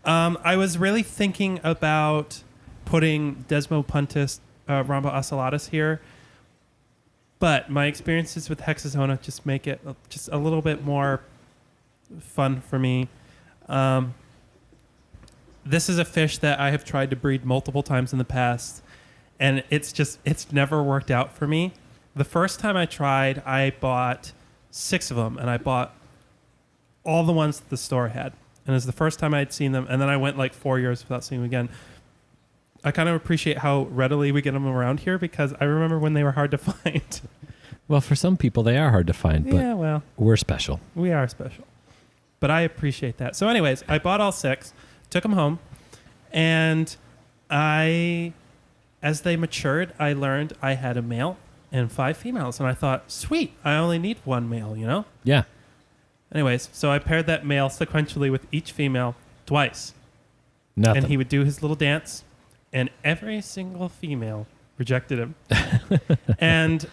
I was really thinking about putting Desmopuntus rhomboocellatus here, but my experiences with hexazona just make it just a little bit more fun for me. This is a fish that I have tried to breed multiple times in the past, and it's never worked out for me. The first time I tried, I bought 6 of them, and I bought all the ones that the store had. And it was the first time I'd seen them, and then I went like 4 years without seeing them again. I kind of appreciate how readily we get them around here, because I remember when they were hard to find. Well, for some people, they are hard to find, but Yeah, well, we're special. we are special. But I appreciate that. So anyways, I bought all 6, took them home, and as they matured, I learned I had a male and 5 females. And I thought, sweet, I only need 1 male, you know? Yeah. Anyways, so I paired that male sequentially with each female twice. Nothing. And he would do his little dance, and every single female rejected him. And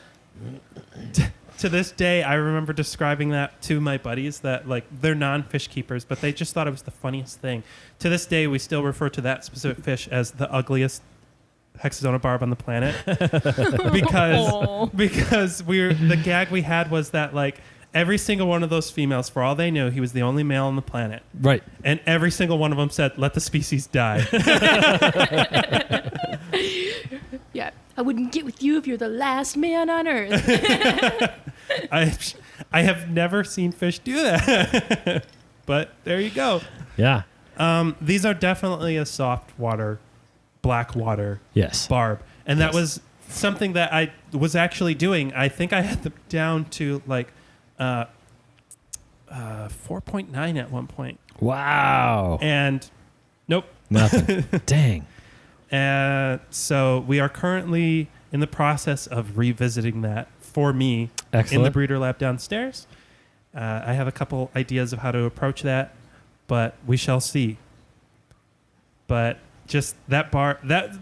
to this day, I remember describing that to my buddies that, like, they're non-fish keepers, but they just thought it was the funniest thing. To this day, we still refer to that specific fish as the ugliest hexazona barb on the planet. because the gag we had was that, like, every single one of those females, for all they knew, he was the only male on the planet. Right. And every single one of them said, let the species die. Yeah, I wouldn't get with you if you're the last man on earth. I have never seen fish do that. But there you go. Yeah. These are definitely a soft water, black water Yes. barb. And that Yes. was something that I was actually doing. I think I had them down to like 4.9 at one point. Wow. And nope. Nothing. Dang. So we are currently in the process of revisiting that for me Excellent. in the breeder lab downstairs. I have a couple ideas of how to approach that, but we shall see. But just that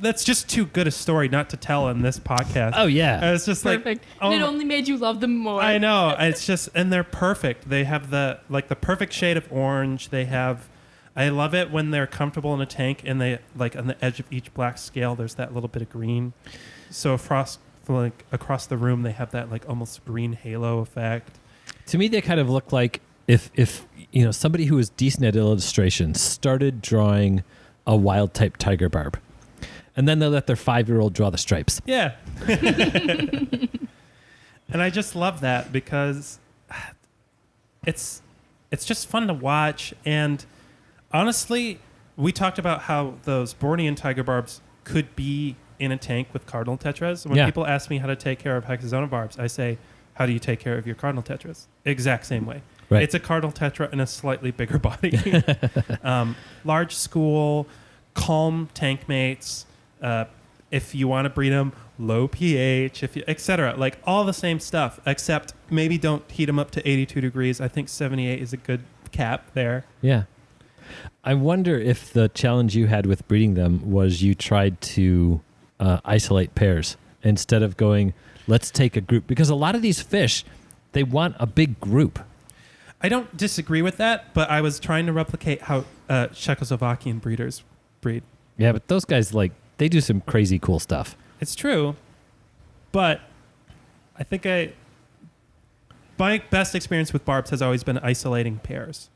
that's just too good a story not to tell in this podcast. Oh, yeah. It's just Perfect. like, oh, And it only made you love them more. I know. It's just, and they're perfect. They have the perfect shade of orange. They have, I love it when they're comfortable in a tank and they, like, on the edge of each black scale, there's that little bit of green. So across the room, they have that, like, almost green halo effect. To me, they kind of look like if you know, somebody who is decent at illustration started drawing a wild type tiger barb, and then they let their 5-year-old draw the stripes. Yeah. And I just love that because it's just fun to watch. And honestly, we talked about how those Bornean tiger barbs could be in a tank with cardinal tetras. When people ask me how to take care of hexazona barbs, I say, how do you take care of your cardinal tetras? Exact same way. Right. It's a cardinal tetra in a slightly bigger body. Large school, calm tank mates, if you want to breed them low pH, etc. Like all the same stuff, except maybe don't heat them up to 82 degrees. I think 78 is a good cap there. Yeah. I wonder if the challenge you had with breeding them was you tried to isolate pairs instead of going, let's take a group. Because a lot of these fish, they want a big group. I don't disagree with that, but I was trying to replicate how Czechoslovakian breeders breed. Yeah, but those guys, they do some crazy cool stuff. It's true, but I think my best experience with barbs has always been isolating pairs.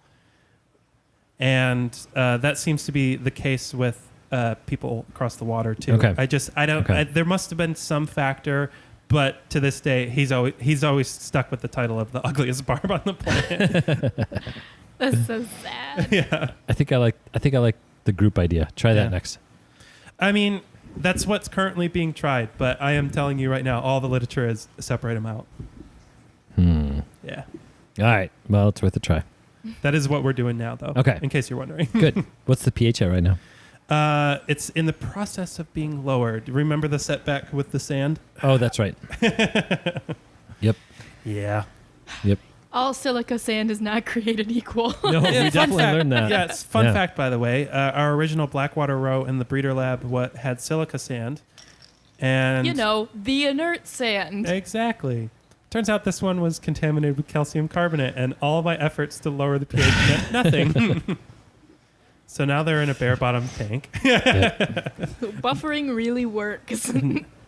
And that seems to be the case with people across the water too. Okay. There must have been some factor, but to this day, he's always stuck with the title of the ugliest barb on the planet. That's so sad. Yeah. I think I like the group idea. Try that next. I mean, that's what's currently being tried, but I am telling you right now, all the literature is separate them out. Yeah. All right. Well, it's worth a try. That is what we're doing now, though. Okay. In case you're wondering. Good. What's the pH at right now? It's in the process of being lowered. Remember the setback with the sand? Oh, that's right. Yep. Yeah. Yep. All silica sand is not created equal. No, we definitely learned that. Yeah, it's fun fact, by the way. Our original Blackwater roe in the breeder lab had silica sand. And the inert sand. Exactly. Turns out this one was contaminated with calcium carbonate, and all of my efforts to lower the pH meant nothing. So now they're in a bare-bottom tank. Buffering really works.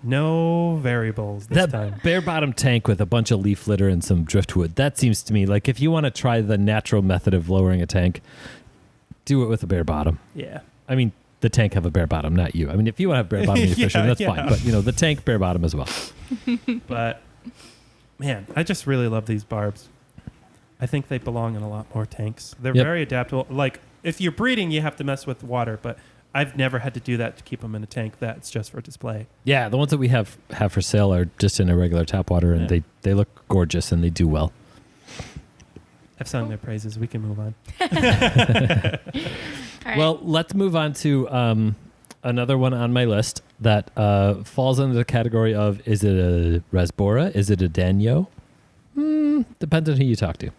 No variables this time. That bare-bottom tank with a bunch of leaf litter and some driftwood, that seems to me like if you want to try the natural method of lowering a tank, do it with a bare bottom. Yeah. I mean, the tank have a bare bottom, not you. I mean, if you want to have bare bottom in your fishing, that's fine. But, the tank bare bottom as well. But, man, I just really love these barbs. I think they belong in a lot more tanks. They're very adaptable. Like, if you're breeding, you have to mess with water, but I've never had to do that to keep them in a tank that's just for display. Yeah, the ones that we have for sale are just in a regular tap water, and they look gorgeous and they do well. I've sung their praises. We can move on. Right. Well, let's move on to another one on my list that falls under the category of, is it a rasbora? Is it a danio? Depends on who you talk to.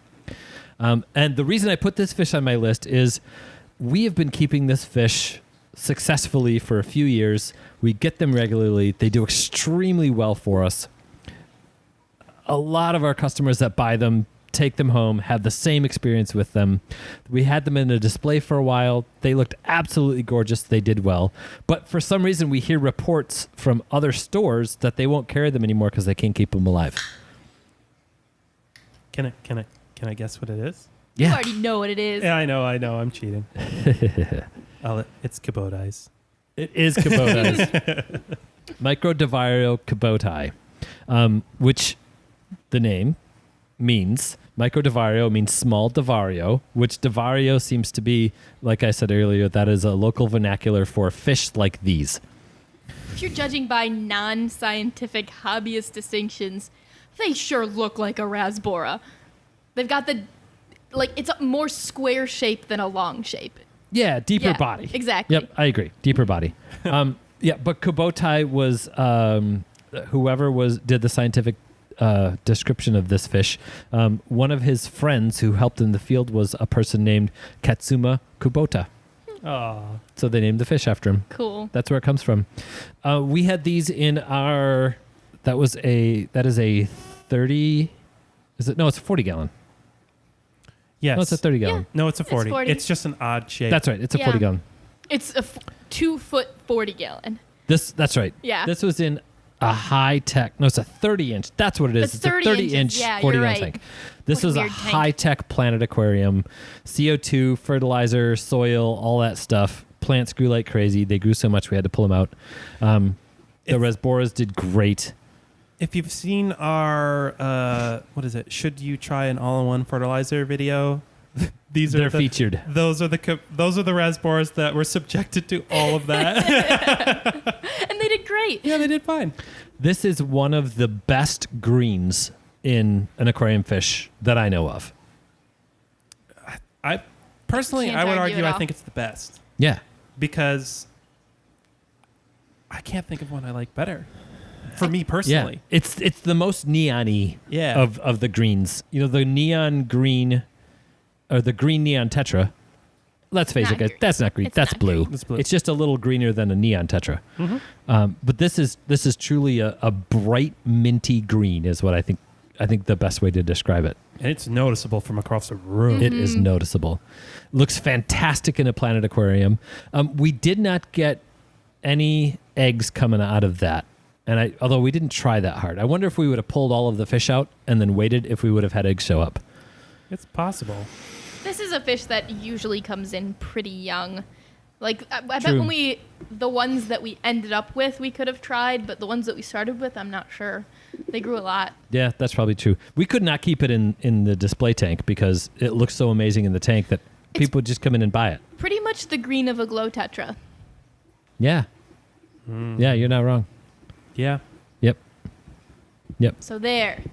And the reason I put this fish on my list is we have been keeping this fish successfully for a few years. We get them regularly. They do extremely well for us. A lot of our customers that buy them take them home, have the same experience with them. We had them in a display for a while. They looked absolutely gorgeous. They did well. But for some reason, we hear reports from other stores that they won't carry them anymore because they can't keep them alive. Can I guess what it is? You already know what it is. Yeah, I know. I'm cheating. It's cabotis. It is cabotis. Microdevario caboti, which the name means. Microdevario means small devario, which devario seems to be, like I said earlier, that is a local vernacular for fish like these. If you're judging by non-scientific hobbyist distinctions, they sure look like a rasbora. They've got it's a more square shape than a long shape. Yeah, deeper body. Exactly. Yep, I agree. Deeper body. But caboti was whoever did the scientific description of this fish. One of his friends who helped in the field was a person named Katsuma Kubota. Oh. So they named the fish after him. Cool. That's where it comes from. We had these in our. That is a 30. Is it? No, it's a 40 gallon. Yes. No, it's a 30 gallon. Yeah. No, it's a 40. It's 40. It's just an odd shape. That's right. It's a 40 gallon. It's a 2-foot 40 gallon. That's right. Yeah. This was in a high tech. No, it's a 30 inch. That's what it is. It's a 30 inches. inch 40 gallon tank. This was a high tech Planet aquarium. CO2, fertilizer, soil, all that stuff. Plants grew like crazy. They grew so much we had to pull them out. The rasboras did great. If you've seen our should you try an all-in-one fertilizer video, they're featured. Those are the rasboras that were subjected to all of that. And they did great. Yeah, they did fine. This is one of the best greens in an aquarium fish that I know of. I personally, Can't I would argue argue at I all. think it's the best Yeah. because I can't think of one I like better. For me personally. Yeah, it's the most neon-y of the greens. You know, the neon green, or the green neon tetra. Let's face it, guys, that's not green. That's blue. It's blue. It's just a little greener than a neon tetra. Mm-hmm. But this is truly a bright minty green is what I think the best way to describe it. And it's noticeable from across the room. It is noticeable. Looks fantastic in a Planet Aquarium. We did not get any eggs coming out of that. And although we didn't try that hard, I wonder if we would have pulled all of the fish out and then waited if we would have had eggs show up. It's possible. This is a fish that usually comes in pretty young. Like, I bet True. when the ones that we ended up with, we could have tried, but the ones that we started with, I'm not sure. They grew a lot. Yeah, that's probably true. We could not keep it in the display tank because it looks so amazing in the tank that people would just come in and buy it. Pretty much the green of a glow tetra. Yeah. Yeah, you're not wrong. Yeah. Yep. So there,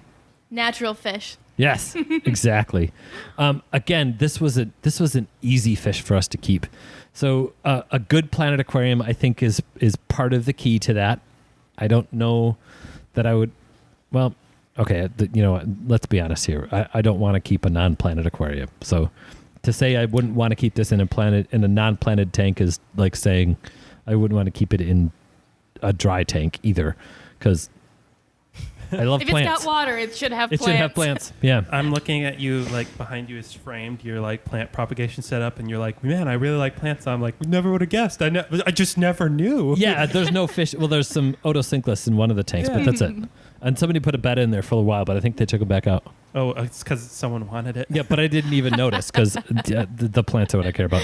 natural fish. Yes, exactly. Again, this was an easy fish for us to keep. So a good Planet Aquarium, I think, is part of the key to that. I don't know that I would. Well, okay, let's be honest here. I don't want to keep a non-Planet Aquarium. So to say I wouldn't want to keep this in a non-planted tank is like saying I wouldn't want to keep it in a dry tank either, because I love if plants. If it's got water, it should have plants. It should have plants. Yeah. I'm looking at you, like, behind you is framed your, like, plant propagation setup, and you're like, man, I really like plants. I'm like, we never would have guessed. I just never knew. Yeah, there's no fish. Well, there's some otocinclus in one of the tanks, but that's it. And somebody put a betta in there for a while, but I think they took it back out. Oh, it's because someone wanted it. Yeah, but I didn't even notice because the plants are what I care about.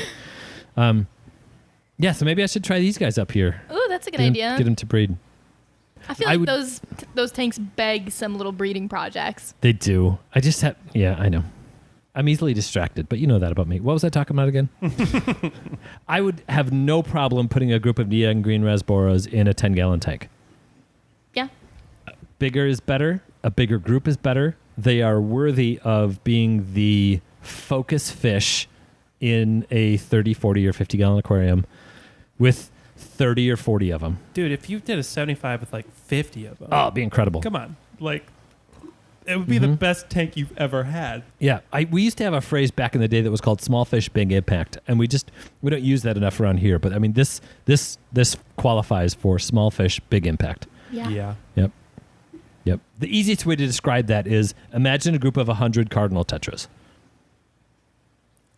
Yeah, so maybe I should try these guys up here. Ooh, that's a good idea. Get them to breed. I feel like those tanks beg some little breeding projects. They do. I just have. Yeah, I know. I'm easily distracted, but you know that about me. What was I talking about again? I would have no problem putting a group of neon green rasboras in a 10-gallon tank. Yeah. Bigger is better. A bigger group is better. They are worthy of being the focus fish in a 30, 40, or 50-gallon aquarium with 30 or 40 of them. Dude, if you did a 75 with like 50 of them. Oh, it'd be incredible. Come on. Like, it would be the best tank you've ever had. Yeah. We used to have a phrase back in the day that was called small fish, big impact. And we don't use that enough around here. But I mean, this qualifies for small fish, big impact. Yeah. Yep. The easiest way to describe that is imagine a group of 100 cardinal tetras.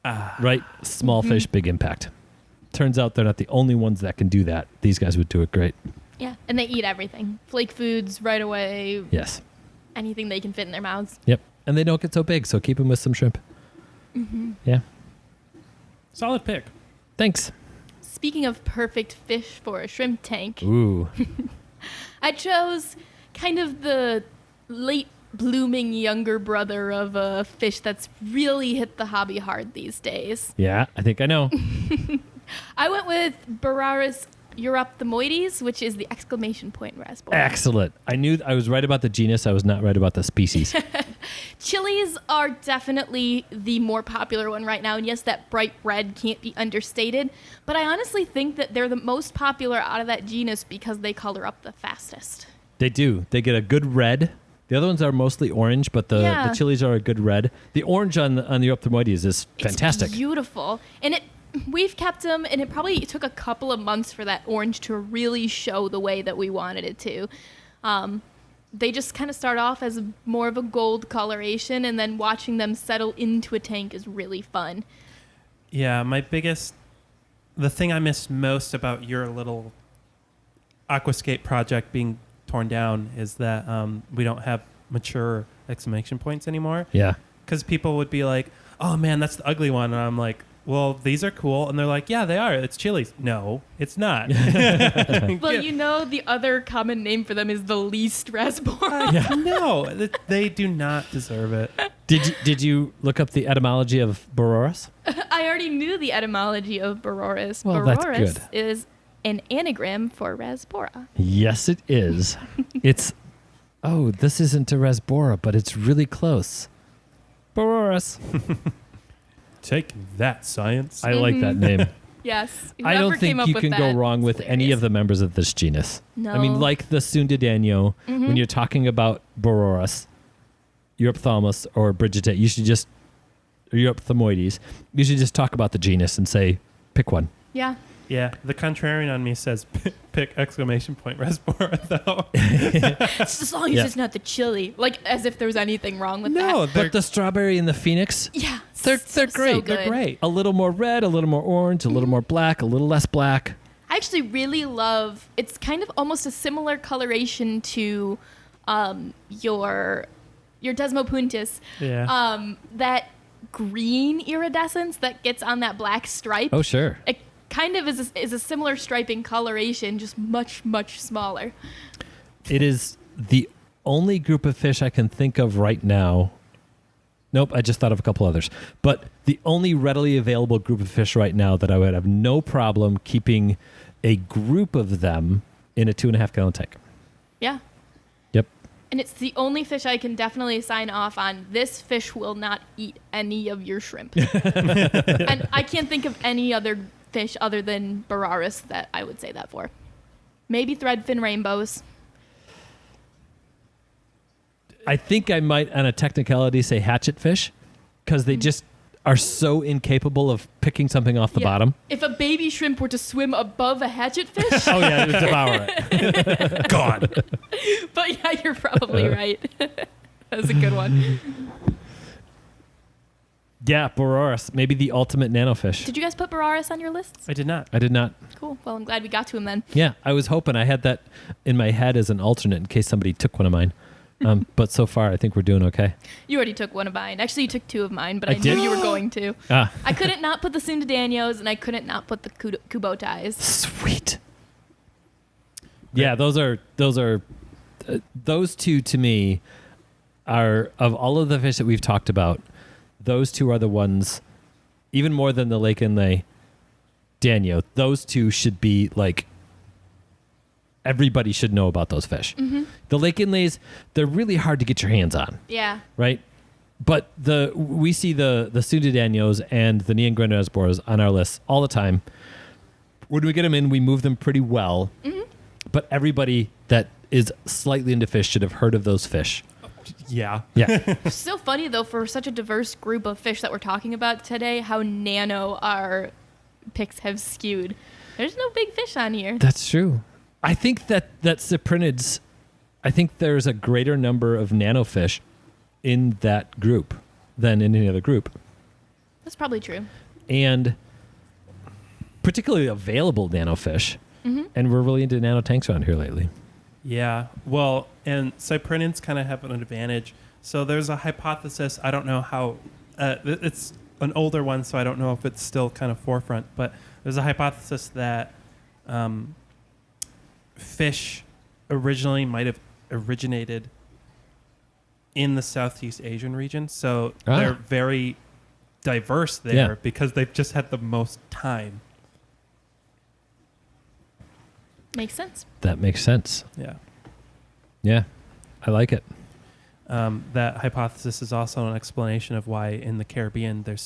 Right? Small fish, big impact. Turns out they're not the only ones that can do that. These guys would do it great. Yeah, and they eat everything. Flake foods right away. Yes. Anything they can fit in their mouths. Yep. And they don't get so big, so keep them with some shrimp. Yeah. Solid pick. Thanks. Speaking of perfect fish for a shrimp tank, Ooh. I chose kind of the late blooming younger brother of a fish that's really hit the hobby hard these days. Yeah, I think I know. I went with Bararis Eurypthomoides, which is the exclamation point rasbora. Excellent. I knew I was right about the genus. I was not right about the species. Chilies are definitely the more popular one right now. And yes, that bright red can't be understated. But I honestly think that they're the most popular out of that genus because they color up the fastest. They do. They get a good red. The other ones are mostly orange, but the chilies are a good red. The orange on the Eurypthomoides is fantastic. It's beautiful. And we've kept them, and it probably took a couple of months for that orange to really show the way that we wanted it to. They just kind of start off as more of a gold coloration, and then watching them settle into a tank is really fun. Yeah, the thing I miss most about your little aquascape project being torn down is that we don't have mature exclamation points anymore. Yeah. Because people would be like, oh man, that's the ugly one. And I'm like, well, these are cool. And they're like, yeah, they are. It's chilies. No, it's not. Well, the other common name for them is the least rasbora. No, they do not deserve it. Did you look up the etymology of Bararis? I already knew the etymology of Bararis. Well, Bararis that's good. is an anagram for rasbora. Yes, it is. This isn't a rasbora, but it's really close. Bararis. Take that, science. I like that name. Yes. I don't Whoever came think up you with can go that wrong is with any hilarious. of the members of this genus. No. I mean, like the Sundadanio, when you're talking about Bororas, Europhthalmus, or Brigitte, you should just, or Europhthalmoides, you should just talk about the genus and say, pick one. Yeah. Yeah, the contrarian on me says pick exclamation point rasbora though. Just as long as Yeah. it's not the chili. Like, as if there's anything wrong with No, that. But the strawberry and the phoenix, Yeah. They're so great. good. they're great. a little more red, a little more orange, a little more black, a little less black. I actually really love, it's kind of almost a similar coloration to your Desmopuntis. Yeah. That green iridescence that gets on that black stripe. Oh, sure. It kind of is a similar striping coloration, just much, much smaller. It is the only group of fish I can think of right now. Nope, I just thought of a couple others. But the only readily available group of fish right now that I would have no problem keeping a group of them in a 2.5 gallon tank. Yeah. Yep. And it's the only fish I can definitely sign off on. This fish will not eat any of your shrimp. And I can't think of any other fish other than Bararis that I would say that for. Maybe threadfin rainbows. I think I might, on a technicality, say hatchet fish because they just are so incapable of picking something off the Yeah. bottom. If a baby shrimp were to swim above a hatchet fish, Oh, yeah, to devour it. Gone. but yeah, you're probably right. That's a good one. Yeah, Bororas, maybe the ultimate nanofish. Did you guys put Bararis on your lists? I did not. I did not. Cool. Well, I'm glad we got to him then. Yeah, I was hoping I had that in my head as an alternate in case somebody took one of mine. But so far, I think we're doing okay. You already took one of mine. Actually, you took two of mine, but I I knew did? you were going to. Ah, I couldn't not put the Sundadanios, and I couldn't not put the Kubotais. sweet. Yeah, those two to me are, of all of the fish that we've talked about, those two are the ones, even more than the Lake Inlay Danio, those two should be like, everybody should know about those fish. Mm-hmm. The Lake Inlays, they're really hard to get your hands on, Yeah. right? But we see the Sundadanios and the Neon Grand Rasboras on our list all the time. When we get them in, we move them pretty well. Mm-hmm. But everybody that is slightly into fish should have heard of those fish. Yeah. Yeah. It's so funny, though, for such a diverse group of fish that we're talking about today, how nano our picks have skewed. There's no big fish on here. That's true. I think that cyprinids, I think there's a greater number of nanofish in that group than in any other group. That's probably true. And particularly available nanofish. Mm-hmm. And we're really into nano tanks around here lately. Yeah. Well, and cyprinids kind of have an advantage. So there's a hypothesis. I don't know how. It's an older one, so I don't know if it's still kind of forefront. But there's a hypothesis that fish originally might have originated in the Southeast Asian region. So they're very diverse there because they've just had the most time. Makes sense. That makes sense. Yeah. Yeah. I like it. That hypothesis is also an explanation of why in the Caribbean there's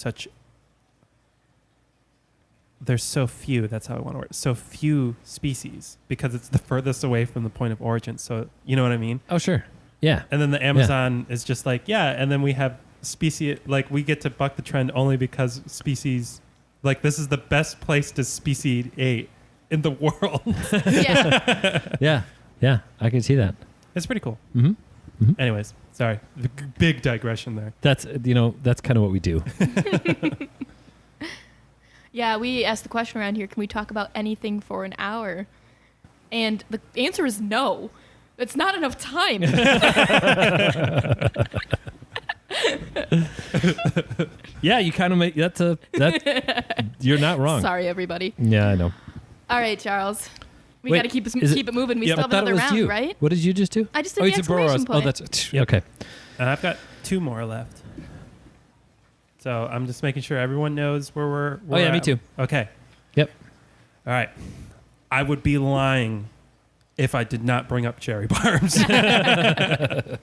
so few, that's how I want to word it, so few species because it's the furthest away from the point of origin. So, you know what I mean? Oh, sure. Yeah. And then the Amazon is just like, and then we have species, like we get to buck the trend only because species, like this is the best place to speciate in the world. Yeah. Yeah. Yeah. I can see that. It's pretty cool. Mm-hmm. Mm-hmm. Anyways, sorry. Big digression there. That's kind of what we do. Yeah, we asked the question around here, can we talk about anything for an hour? And the answer is no. It's not enough time. Yeah, you kind of make you're not wrong. Sorry, everybody. Yeah, I know. All right, Charles. We Wait, got to keep is it moving. We Yep. still I have thought it another was round, you. right? What did you just do? I just did you the did exclamation Boros. Oh, point. that's Yep. okay. And I've got two more left. So I'm just making sure everyone knows where we're Oh, yeah, me at. too. Okay. Yep. All right. I would be lying if I did not bring up cherry barbs. Fair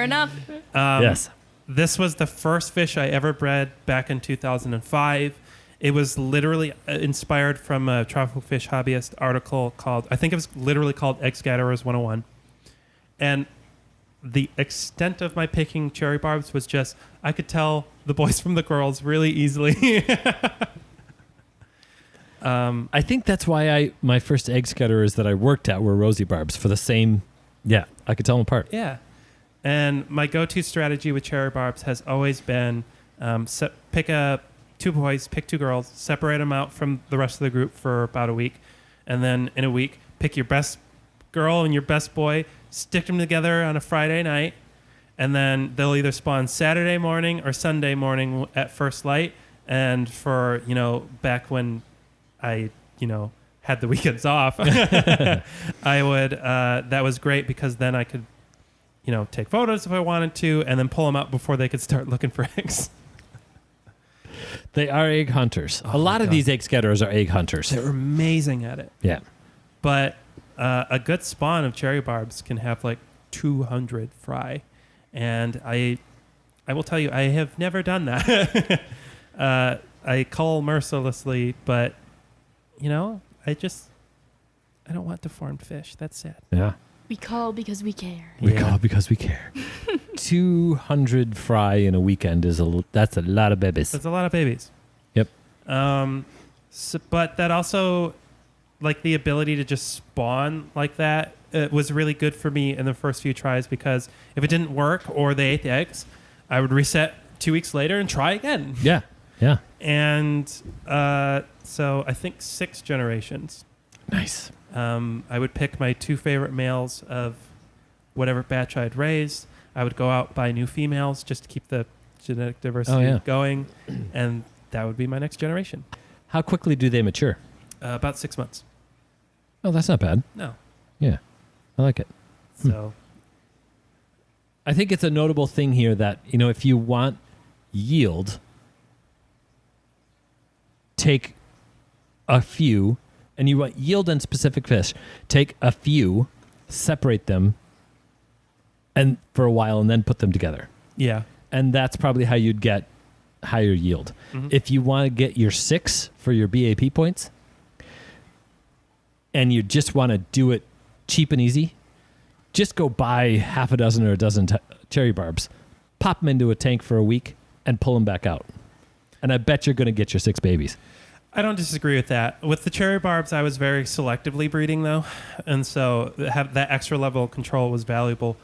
enough. Yes. This was the first fish I ever bred back in 2005. It was literally inspired from a tropical fish hobbyist article called, I think it was literally called Egg Scatterers 101. And the extent of my picking cherry barbs was just, I could tell the boys from the girls really easily. I think that's why my first egg scatterers that I worked at were rosy barbs for the same. Yeah, I could tell them apart. Yeah. And my go-to strategy with cherry barbs has always been pick two boys, pick two girls, separate them out from the rest of the group for about a week. And then in a week, pick your best girl and your best boy, stick them together on a Friday night. And then they'll either spawn Saturday morning or Sunday morning at first light. And for, back when I, had the weekends off, I would, that was great because then I could, take photos if I wanted to and then pull them out before they could start looking for eggs. They are egg hunters. A lot of these egg scatterers are egg hunters. They're amazing at it. Yeah. But a good spawn of cherry barbs can have like 200 fry. And I will tell you, I have never done that. I cull mercilessly, but, I don't want deformed fish. That's sad. Yeah. We call because we care. We call because we care. 200 fry in a weekend that's a lot of babies. That's a lot of babies. Yep. But that also, like the ability to just spawn like that, it was really good for me in the first few tries because if it didn't work or they ate the eggs, I would reset 2 weeks later and try again. Yeah. Yeah. And so I think 6 generations. Nice. I would pick my 2 favorite males of whatever batch I'd raised. I would go out buy new females just to keep the genetic diversity going, and that would be my next generation. How quickly do they mature? About 6 months. Oh, that's not bad. No. Yeah, I like it. So I think it's a notable thing here that, if you want yield, take a few, and you want yield on specific fish, take a few, separate them, and for a while, and then put them together. yeah. And that's probably how you'd get higher yield. Mm-hmm. If you want to get your 6 for your BAP points, and you just want to do it cheap and easy, just go buy half a dozen or a dozen cherry barbs, pop them into a tank for a week, and pull them back out. And I bet you're going to get your 6 babies. I don't disagree with that. With the cherry barbs, I was very selectively breeding, though. And so that extra level of control was valuable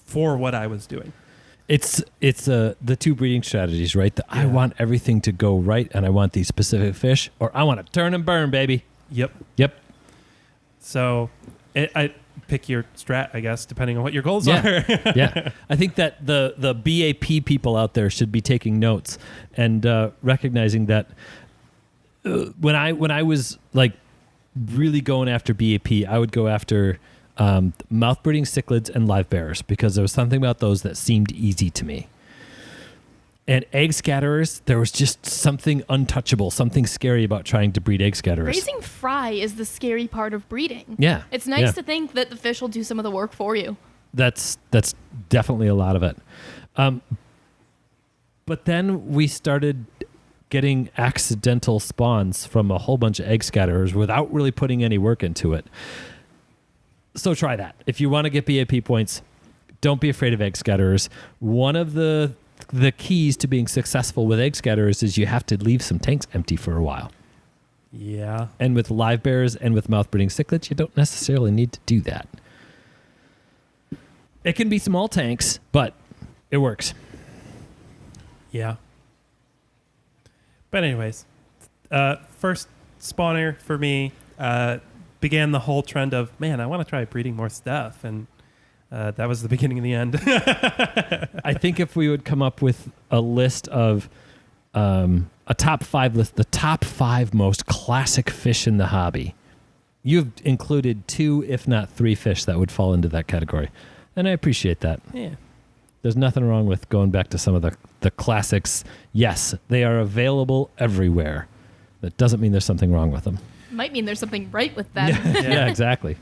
for what I was doing. It's the 2 breeding strategies, right? I want everything to go right, and I want these specific fish, or I want to turn and burn, baby. Yep. So I pick your strat, I guess, depending on what your goals are. Yeah. I think that the BAP people out there should be taking notes and recognizing that when I was like really going after BAP, I would go after mouth breeding cichlids and live bearers because there was something about those that seemed easy to me. And egg scatterers, there was just something untouchable, something scary about trying to breed egg scatterers. Raising fry is the scary part of breeding. Yeah. It's nice to think that the fish will do some of the work for you. That's definitely a lot of it. But then we started getting accidental spawns from a whole bunch of egg scatterers without really putting any work into it. So try that. If you want to get BAP points, don't be afraid of egg scatterers. One of the keys to being successful with egg scatterers is you have to leave some tanks empty for a while. Yeah. And with live bearers and with mouth breeding cichlids, you don't necessarily need to do that. It can be small tanks, but it works. Yeah. But anyways, first spawner for me began the whole trend of, man, I want to try breeding more stuff. And that was the beginning of the end. I think if we would come up with a list of a top 5 list, the top 5 most classic fish in the hobby, you've included 2, if not 3 fish that would fall into that category. And I appreciate that. Yeah. There's nothing wrong with going back to some of the classics. Yes, they are available everywhere. That doesn't mean there's something wrong with them. Might mean there's something right with them. Yeah, exactly.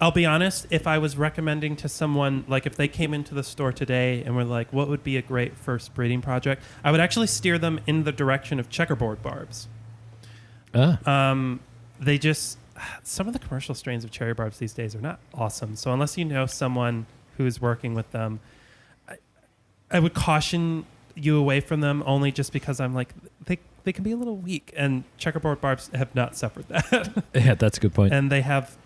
I'll be honest, if I was recommending to someone, like if they came into the store today and were like, what would be a great first breeding project? I would actually steer them in the direction of checkerboard barbs. They just, some of the commercial strains of cherry barbs these days are not awesome. So unless you know someone who's working with them, I would caution you away from them, only just because I'm like, they can be a little weak, and checkerboard barbs have not suffered that. Yeah, that's a good point. And they have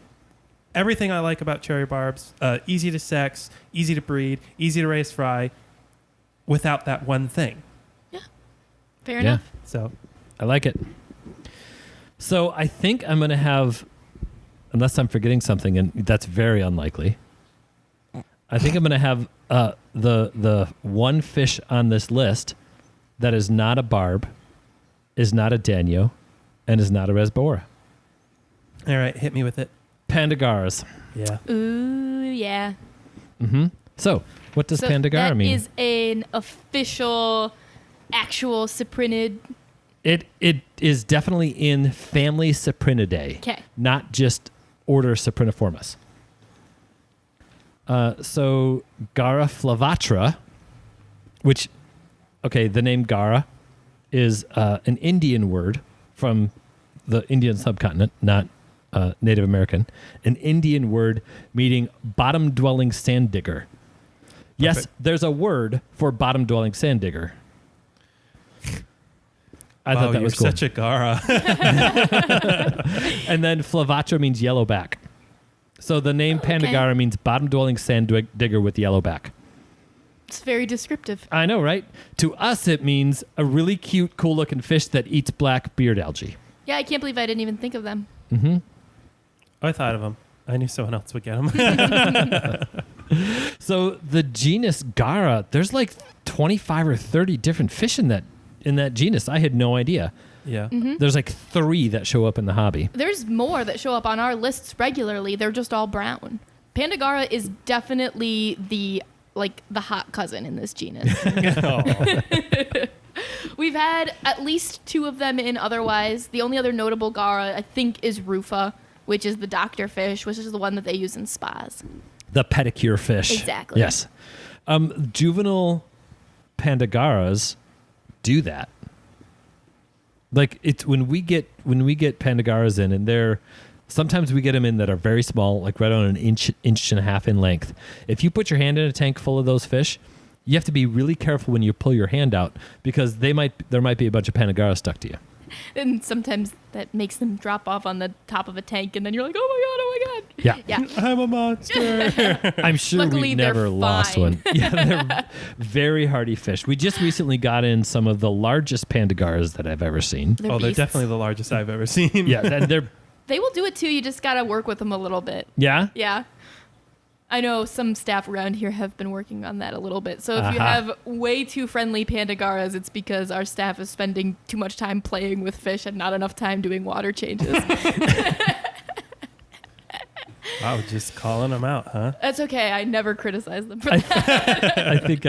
everything I like about cherry barbs: easy to sex, easy to breed, easy to raise fry, without that one thing. Yeah, fair enough. So I like it. So I think I'm going to have, unless I'm forgetting something, and that's very unlikely, I think I'm going to have the one fish on this list that is not a barb, is not a danio, and is not a rasbora. all right, hit me with it. Pandagaras. Yeah. Ooh, yeah. Mm-hmm. So what does Pandagara mean? That is an official, actual cyprinid. It is definitely in family Cyprinidae, Okay. not just order Cypriniformis. So Gara flavatra, which, okay, the name Gara is an Indian word from the Indian subcontinent, not Native American. An Indian word meaning bottom-dwelling sand digger. Yes, Perfect. there's a word for bottom-dwelling sand digger. I thought that was cool. You're such a Gara. And then flavatra means yellowback. So the name Pandagara means bottom-dwelling sand digger with yellowback. It's very descriptive. I know, right? To us, it means a really cute, cool-looking fish that eats black beard algae. Yeah, I can't believe I didn't even think of them. Mm-hmm. I thought of them. I knew someone else would get them. So the genus Gara, there's like 25 or 30 different fish in that genus. I had no idea. Yeah. Mm-hmm. There's like 3 that show up in the hobby. There's more that show up on our lists regularly. They're just all brown. Pandagara is definitely the hot cousin in this genus. We've had at least 2 of them in otherwise. The only other notable Gara, I think, is Rufa, which is the doctor fish, which is the one that they use in spas. The pedicure fish. Exactly. Yes. Juvenile Pandagaras do that. Like it's when we get Pandagaras in, and sometimes we get them in that are very small, like right on an inch and a half in length. If you put your hand in a tank full of those fish, you have to be really careful when you pull your hand out, because there might be a bunch of Pandagaras stuck to you. And sometimes that makes them drop off on the top of a tank, and then you're like, oh my God. Yeah. Yeah. I'm a monster. I'm sure Luckily, we've they're never lost fine. one. Yeah, they're very hardy fish. We just recently got in some of the largest Pandagaras that I've ever seen. They're They're beasts. definitely the largest I've ever seen. Yeah, and they're They will do it too. You just got to work with them a little bit. yeah. Yeah. I know some staff around here have been working on that a little bit. So if you Uh-huh. have way too friendly Pandagaras, it's because our staff is spending too much time playing with fish and not enough time doing water changes. Wow, just calling them out, huh? That's okay. I never criticize them for that. I think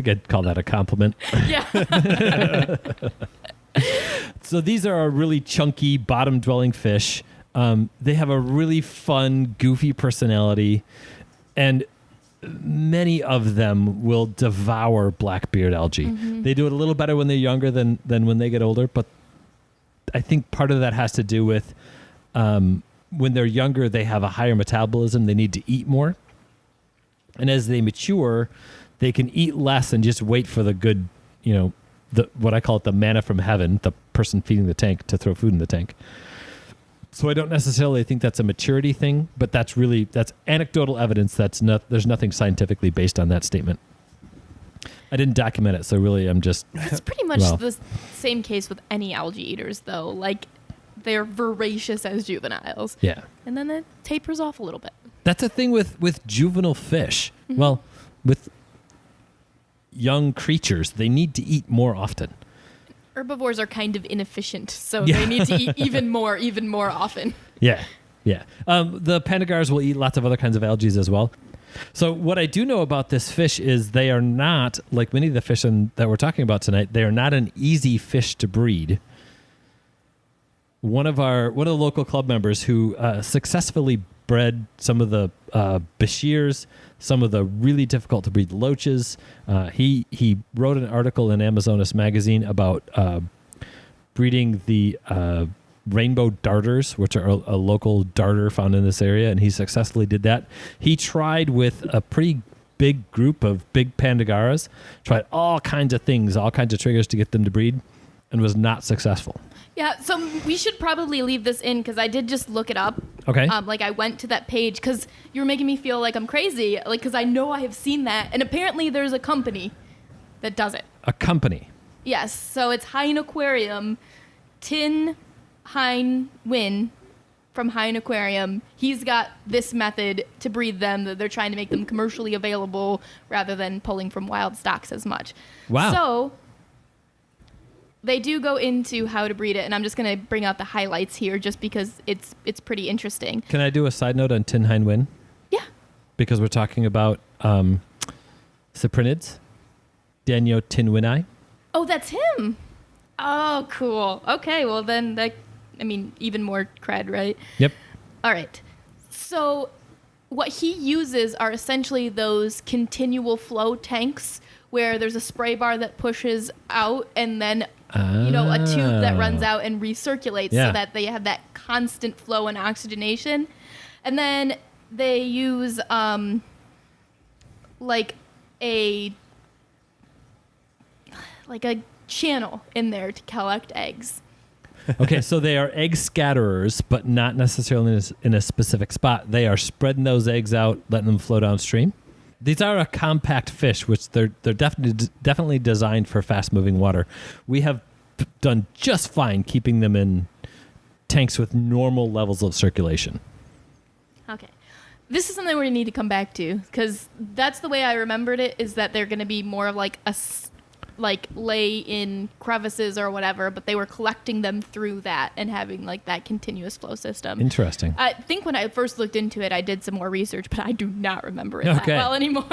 I'd call that a compliment. Yeah. So these are a really chunky bottom-dwelling fish. They have a really fun, goofy personality, and many of them will devour blackbeard algae. Mm-hmm. They do it a little better when they're younger than when they get older, but I think part of that has to do with when they're younger, they have a higher metabolism. They need to eat more. And as they mature, they can eat less and just wait for the good, what I call it, the manna from heaven, the person feeding the tank to throw food in the tank. So I don't necessarily think that's a maturity thing, but that's anecdotal evidence. There's nothing scientifically based on that statement. I didn't document it, so really I'm just... It's pretty much the same case with any algae eaters, though. Like, they're voracious as juveniles. Yeah. And then it tapers off a little bit. That's a thing with juvenile fish. Mm-hmm. Well, with young creatures, they need to eat more often. Herbivores are kind of inefficient, so Yeah. they need to eat even more often. Yeah. Yeah. The Pandagaras will eat lots of other kinds of algae as well. So what I do know about this fish is they are not, like many of the fish that we're talking about tonight, they are not an easy fish to breed. One of the local club members who successfully bred some of the Bashirs, some of the really difficult to breed loaches. He wrote an article in Amazonas magazine about breeding the rainbow darters, which are a local darter found in this area, and he successfully did that. He tried with a pretty big group of big pandagoras, tried all kinds of things, all kinds of triggers to get them to breed, and was not successful. Yeah, so we should probably leave this in because I did just look it up. Okay. Like I went to that page because you were making me feel like I'm crazy, like because I know I have seen that, and apparently there's a company that does it. A company. Yes, so it's Hine Aquarium, Tin Hine Win from Hine Aquarium. He's got this method to breed them that they're trying to make them commercially available rather than pulling from wild stocks as much. Wow. So they do go into how to breed it, and I'm just going to bring out the highlights here just because it's pretty interesting. Can I do a side note on Tin Hine Win? Yeah. Because we're talking about cyprinids, Danio Tinwini. Oh, that's him. Oh, cool. Okay, well then even more cred, right? Yep. All right. So what he uses are essentially those continual flow tanks where there's a spray bar that pushes out and then a tube that runs out and recirculates so that they have that constant flow and oxygenation. And then they use like a channel in there to collect eggs. Okay, so they are egg scatterers, but not necessarily in a specific spot. They are spreading those eggs out, letting them flow downstream. These are a compact fish, which they're definitely designed for fast-moving water. We have done just fine keeping them in tanks with normal levels of circulation. Okay. This is something we need to come back to because that's the way I remembered it, is that they're going to be more of like lay in crevices or whatever, but they were collecting them through that and having like that continuous flow system. Interesting. I think when I first looked into it, I did some more research, but I do not remember it that well anymore.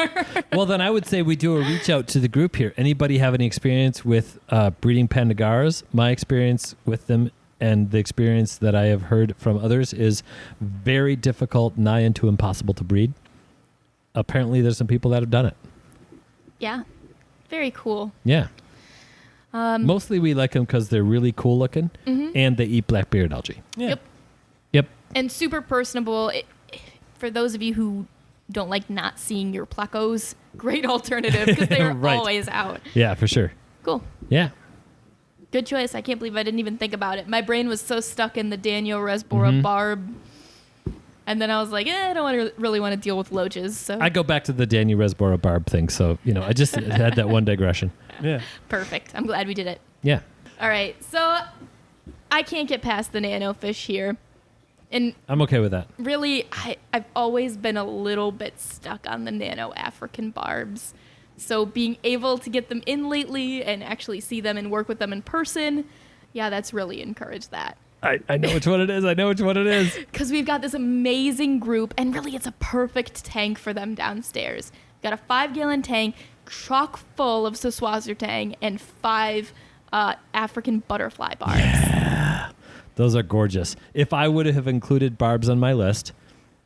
Well, then I would say we do a reach out to the group here. Anybody have any experience with breeding pandagoras? My experience with them and the experience that I have heard from others is very difficult, nigh into impossible to breed. Apparently, there's some people that have done it. Yeah. Very cool. Yeah. Mostly we like them because they're really cool looking and they eat black beard algae. Yeah. Yep. And super personable. For those of you who don't like not seeing your plecos, great alternative because they are Right. always out. Yeah, for sure. Cool. Yeah. Good choice. I can't believe I didn't even think about it. My brain was so stuck in the Daniel rasbora barb. And then I was like, I don't really want to deal with loaches. So I go back to the Daniel rasbora barb thing. So, I just had that one digression. Yeah. Perfect. I'm glad we did it. Yeah. All right. So I can't get past the nano fish here. And I'm okay with that. really, I've always been a little bit stuck on the nano African barbs. So being able to get them in lately and actually see them and work with them in person, yeah, that's really encouraged that. I know which one it is. Because we've got this amazing group, and really it's a perfect tank for them downstairs. We've got a 5-gallon tank, chock full of Saswazzer tang, and 5 African butterfly barbs. Yeah. Those are gorgeous. If I would have included barbs on my list,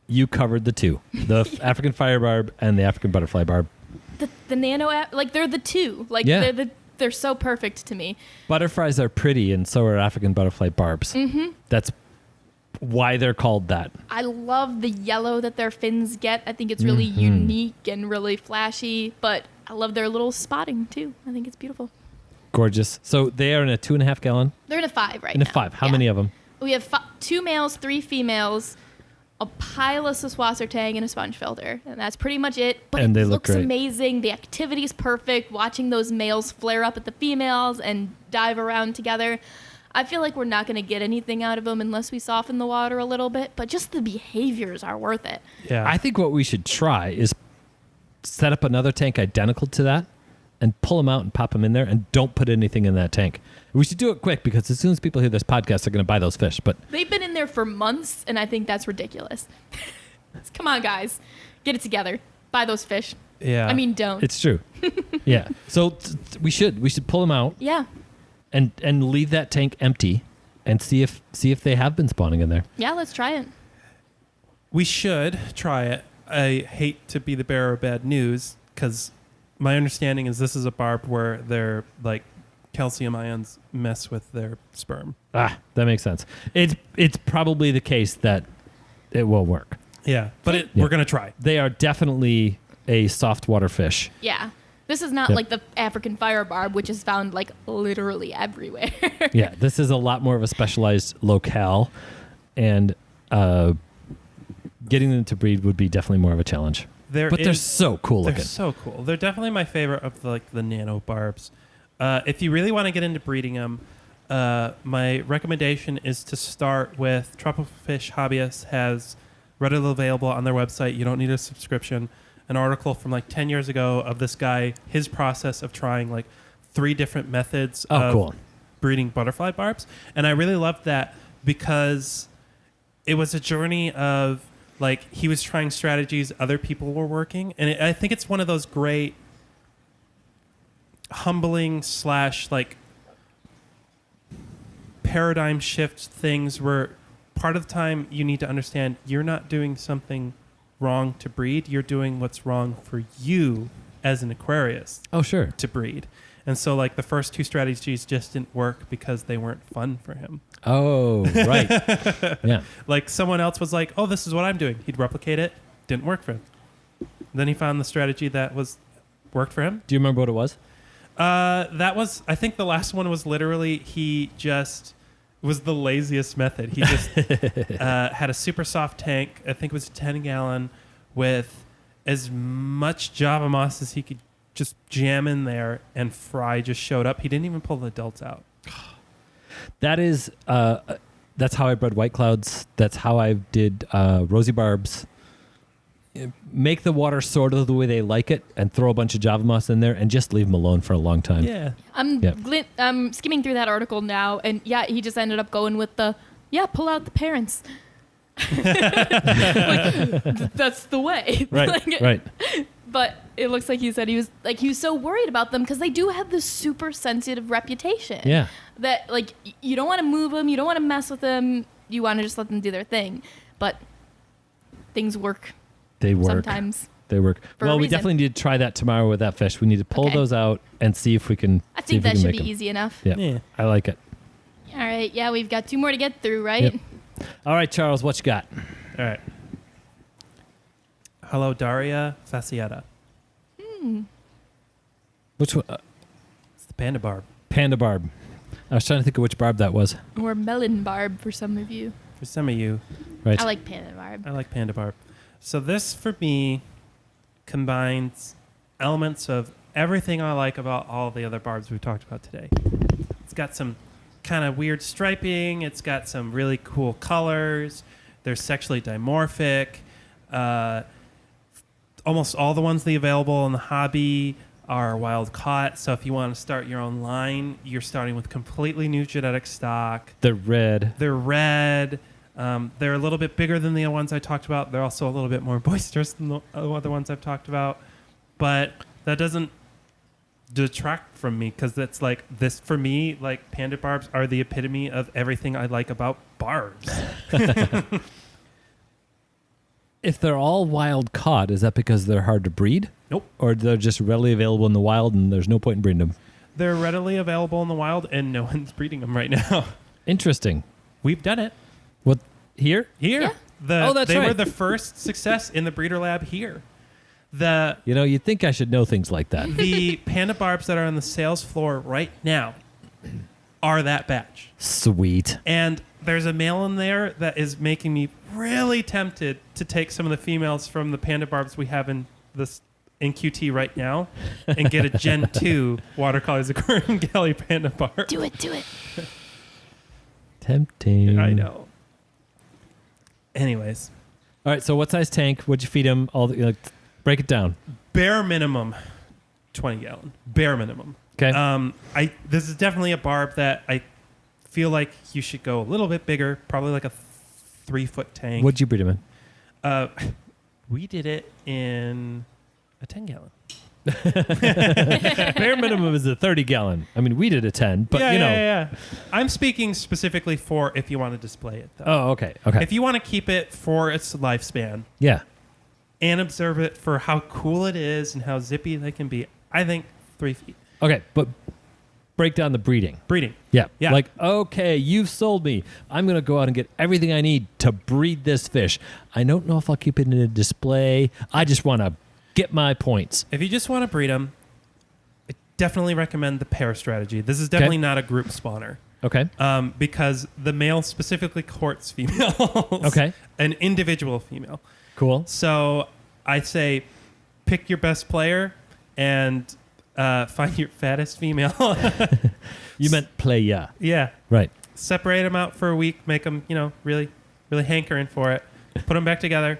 you covered the two. The African fire barb and the African butterfly barb. The nano, they're the two. They're so perfect to me. Butterflies are pretty, and so are African butterfly barbs. Mm-hmm. That's why they're called that. I love the yellow that their fins get. I think it's really unique and really flashy, but I love their little spotting too. I think it's beautiful. Gorgeous. So they are in a 2.5 gallon? They're in a 5 right now. In a 5. How many of them? We have 2 males, 3 females, a pile of Saswazzer tang, and a sponge filter. And that's pretty much it. But and it they looks look great. amazing. The activity is perfect. Watching those males flare up at the females and dive around together. I feel like we're not going to get anything out of them unless we soften the water a little bit. But just the behaviors are worth it. Yeah. I think what we should try is set up another tank identical to that and pull them out and pop them in there and don't put anything in that tank. We should do it quick because as soon as people hear this podcast, they're going to buy those fish. But they've been in there for months, and I think that's ridiculous. Come on, guys. Get it together. Buy those fish. Yeah. I mean, don't. it's true. Yeah. So we should pull them out Yeah. and leave that tank empty and see if they have been spawning in there. Yeah, let's try it. We should try it. I hate to be the bearer of bad news because my understanding is this is a barb where they're like calcium ions mess with their sperm. That makes sense. It's probably the case that it will work. Yeah, but we're going to try. They are definitely a soft water fish. Yeah. This is not like the African fire barb, which is found like literally everywhere. Yeah, this is a lot more of a specialized locale, and getting them to breed would be definitely more of a challenge. They're so cool looking. They're so cool. They're definitely my favorite of the nano barbs. If you really want to get into breeding them, my recommendation is to start with Tropical Fish Hobbyist has readily available on their website. You don't need a subscription. An article from like 10 years ago of this guy, his process of trying like 3 different methods of breeding butterfly barbs. And I really loved that because it was a journey of like he was trying strategies other people were working. And I think it's one of those great humbling / like paradigm shift things where part of the time you need to understand you're not doing something wrong to breed. You're doing what's wrong for you as an aquarist. Oh, sure. To breed. And so like the first 2 strategies just didn't work because they weren't fun for him. Oh, right. Yeah. Like someone else was like, oh, this is what I'm doing. He'd replicate it. Didn't work for him. Then he found the strategy that worked for him. Do you remember what it was? I think the last one was literally it was the laziest method. He just had a super soft tank. I think it was a 10-gallon with as much Java moss as he could just jam in there, and fry just showed up. He didn't even pull the adults out. That is, that's how I bred white clouds. That's how I did rosy barbs. Make the water sort of the way they like it, and throw a bunch of Java moss in there, and just leave them alone for a long time. Yeah. I'm skimming through that article now, and he just ended up going with pull out the parents. That's the way. Right, right. But it looks like he said he was so worried about them because they do have this super sensitive reputation. Yeah. That like you don't want to move them, you don't want to mess with them, you want to just let them do their thing. But things work. They work. Sometimes. They work. Well, we definitely need to try that tomorrow with that fish. We need to pull those out and see if we can. I think that should be easy enough. Yeah. I like it. All right. Yeah, we've got 2 more to get through, right? Yep. All right, Charles, what you got? All right. Hello, Daria fasciata. Which one? It's the panda barb. Panda barb. I was trying to think of which barb that was. Or melon barb for some of you. For some of you. Right. I like panda barb. I like panda barb. So this, for me, combines elements of everything I like about all the other barbs we've talked about today. It's got some kind of weird striping. It's got some really cool colors. They're sexually dimorphic. Almost all the ones that are available in the hobby are wild caught. So if you want to start your own line, you're starting with completely new genetic stock. They're red. They're a little bit bigger than the ones I talked about. They're also a little bit more boisterous than the other ones I've talked about. But that doesn't detract from me because that's like this for me. Like panda barbs are the epitome of everything I like about barbs. If they're all wild caught, is that because they're hard to breed? Nope. Or they're just readily available in the wild and there's no point in breeding them? They're readily available in the wild and no one's breeding them right now. Interesting. We've done it. What? Here? Here. Yeah. That's they right. were the first success in the breeder lab here. You'd think I should know things like that. The panda barbs that are on the sales floor right now are that batch. Sweet. And there's a male in there that is making me really tempted to take some of the females from the panda barbs we have in QT right now and get a Gen 2 watercolors aquarium galley panda barb. Do it. Tempting. I know. Anyways. All right, so what size tank? What'd you feed him? Break it down. Bare minimum 20 gallon. Bare minimum. Okay. This is definitely a barb that I feel like you should go a little bit bigger, probably like a 3-foot tank. What'd you breed him in? We did it in a 10 gallon. Bare minimum is a 30 gallon. I mean, we did a 10, but Yeah. I'm speaking specifically for if you want to display it, though. Oh, okay. If you want to keep it for its lifespan Yeah. and observe it for how cool it is and how zippy they can be, I think 3 feet. Okay, but break down the breeding. Breeding. Yeah. Yeah. Like, okay, you've sold me. I'm going to go out and get everything I need to breed this fish. I don't know if I'll keep it in a display. I just want to get my points. If you just want to breed them, I definitely recommend the pair strategy. This is definitely not a group spawner. Okay. Because the male specifically courts females. Okay. An individual female. Cool. So I say pick your best player and find your fattest female. You meant playa. Yeah. Right. Separate them out for a week. Make them, really, really hankering for it. Put them back together.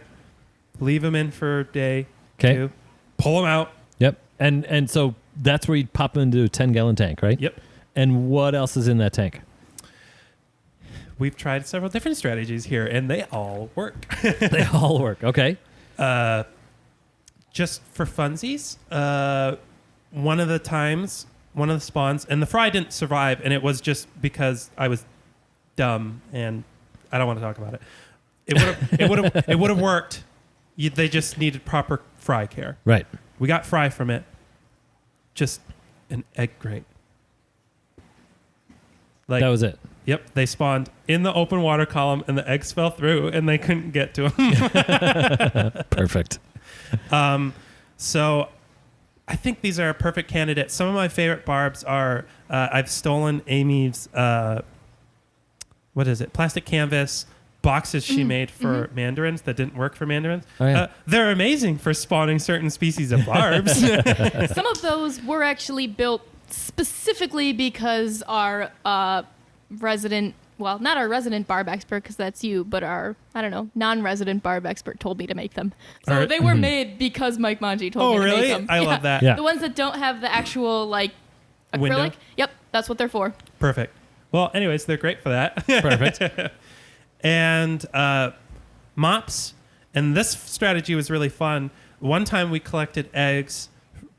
Leave them in for a day. Okay. 2. Pull them out. Yep. And so that's where you pop them into a 10-gallon tank, right? Yep. And what else is in that tank? We've tried several different strategies here, and they all work. They all work. Okay. Just for funsies, one of the spawns, and the fry didn't survive, and it was just because I was dumb, and I don't want to talk about it. It would have worked. They just needed proper fry care. Right. We got fry from it. Just an egg grate. That was it. Yep, they spawned in the open water column, and the eggs fell through, and they couldn't get to them. Perfect. So I think these are a perfect candidate. Some of my favorite barbs are I've stolen Amy's plastic canvas boxes she made for mandarins that didn't work for mandarins. Oh, yeah. They're amazing for spawning certain species of barbs. Some of those were actually built specifically because our resident, well, not our resident barb expert, because that's you, but our, non-resident barb expert told me to make them. So they were made because Mike Manji told me to make them. I love that. Yeah. The ones that don't have the actual, acrylic, Window? Yep, that's what they're for. Perfect. Well, anyways, they're great for that. Perfect. And mops. And this strategy was really fun. One time we collected eggs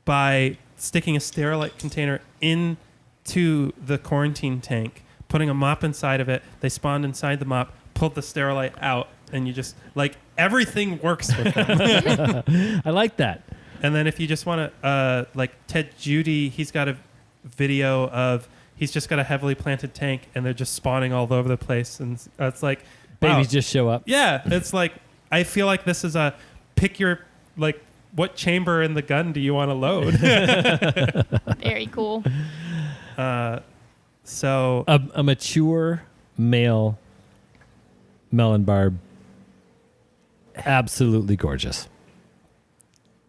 by sticking a Sterilite container into the quarantine tank, putting a mop inside of it. They spawned inside the mop, pulled the Sterilite out, and you just, everything works with them. I like that. And then if you just want to, Ted Judy, he's got a video of, he's just got a heavily planted tank, and they're just spawning all over the place. And it's like... Babies wow. just show up. Yeah, it's like, I feel like this is a pick your, what chamber in the gun do you want to load? Very cool. So... A mature male melon barb. Absolutely gorgeous.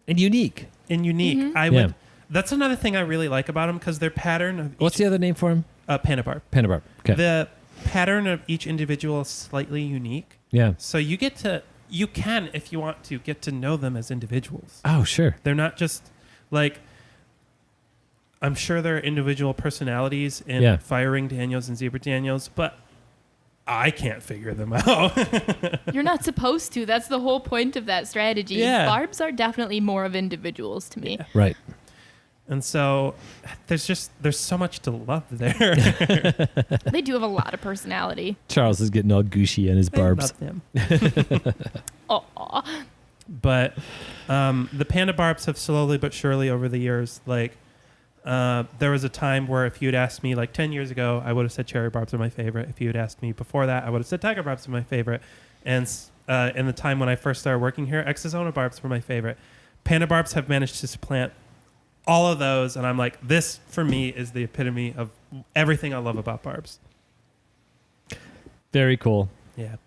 And unique. Mm-hmm. I would... That's another thing I really like about them, because their pattern of... What's the other name for him? Panda barb. Panda barb. Okay. The pattern of each individual is slightly unique. Yeah. So you can, if you want to, get to know them as individuals. Oh, sure. They're not just I'm sure there are individual personalities in firing danios and zebra danios, but I can't figure them out. You're not supposed to. That's the whole point of that strategy. Yeah. Barbs are definitely more of individuals to me. Yeah. Right. And so there's so much to love there. They do have a lot of personality. Charles is getting all gushy in his barbs. I love them. Aw. But the panda barbs have slowly but surely over the years, there was a time where if you had asked me 10 years ago, I would have said cherry barbs are my favorite. If you had asked me before that, I would have said tiger barbs are my favorite. And in the time when I first started working here, Exozona barbs were my favorite. Panda barbs have managed to supplant all of those, and I'm like, this for me is the epitome of everything I love about barbs. Very cool. Yeah.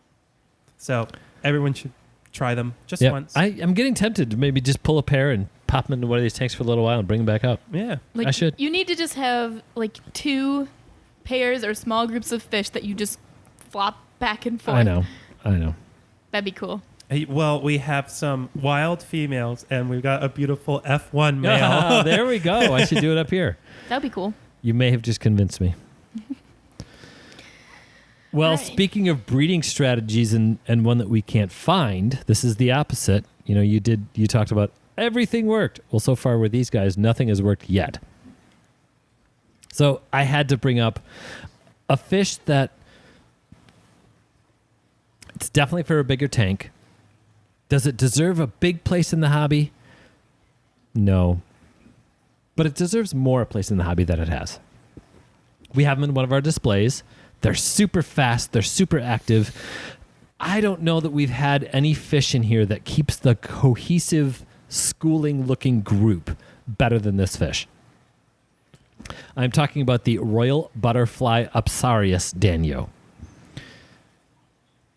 So everyone should try them just once. I'm getting tempted to maybe just pull a pair and pop them into one of these tanks for a little while and bring them back up. Yeah. I should. You need to just have 2 pairs or small groups of fish that you just flop back and forth. I know. That'd be cool. Well, we have some wild females, and we've got a beautiful F1 male. Oh, there we go. I should do it up here. That'd be cool. You may have just convinced me. Well, Right. Speaking of breeding strategies and one that we can't find, this is the opposite. You talked about everything worked. Well, so far with these guys, nothing has worked yet. So I had to bring up a fish that it's definitely for a bigger tank. Does it deserve a big place in the hobby? No. But it deserves more place in the hobby than it has. We have them in one of our displays. They're super fast. They're super active. I don't know that we've had any fish in here that keeps the cohesive, schooling-looking group better than this fish. I'm talking about the Royal Butterfly Upsarius danio.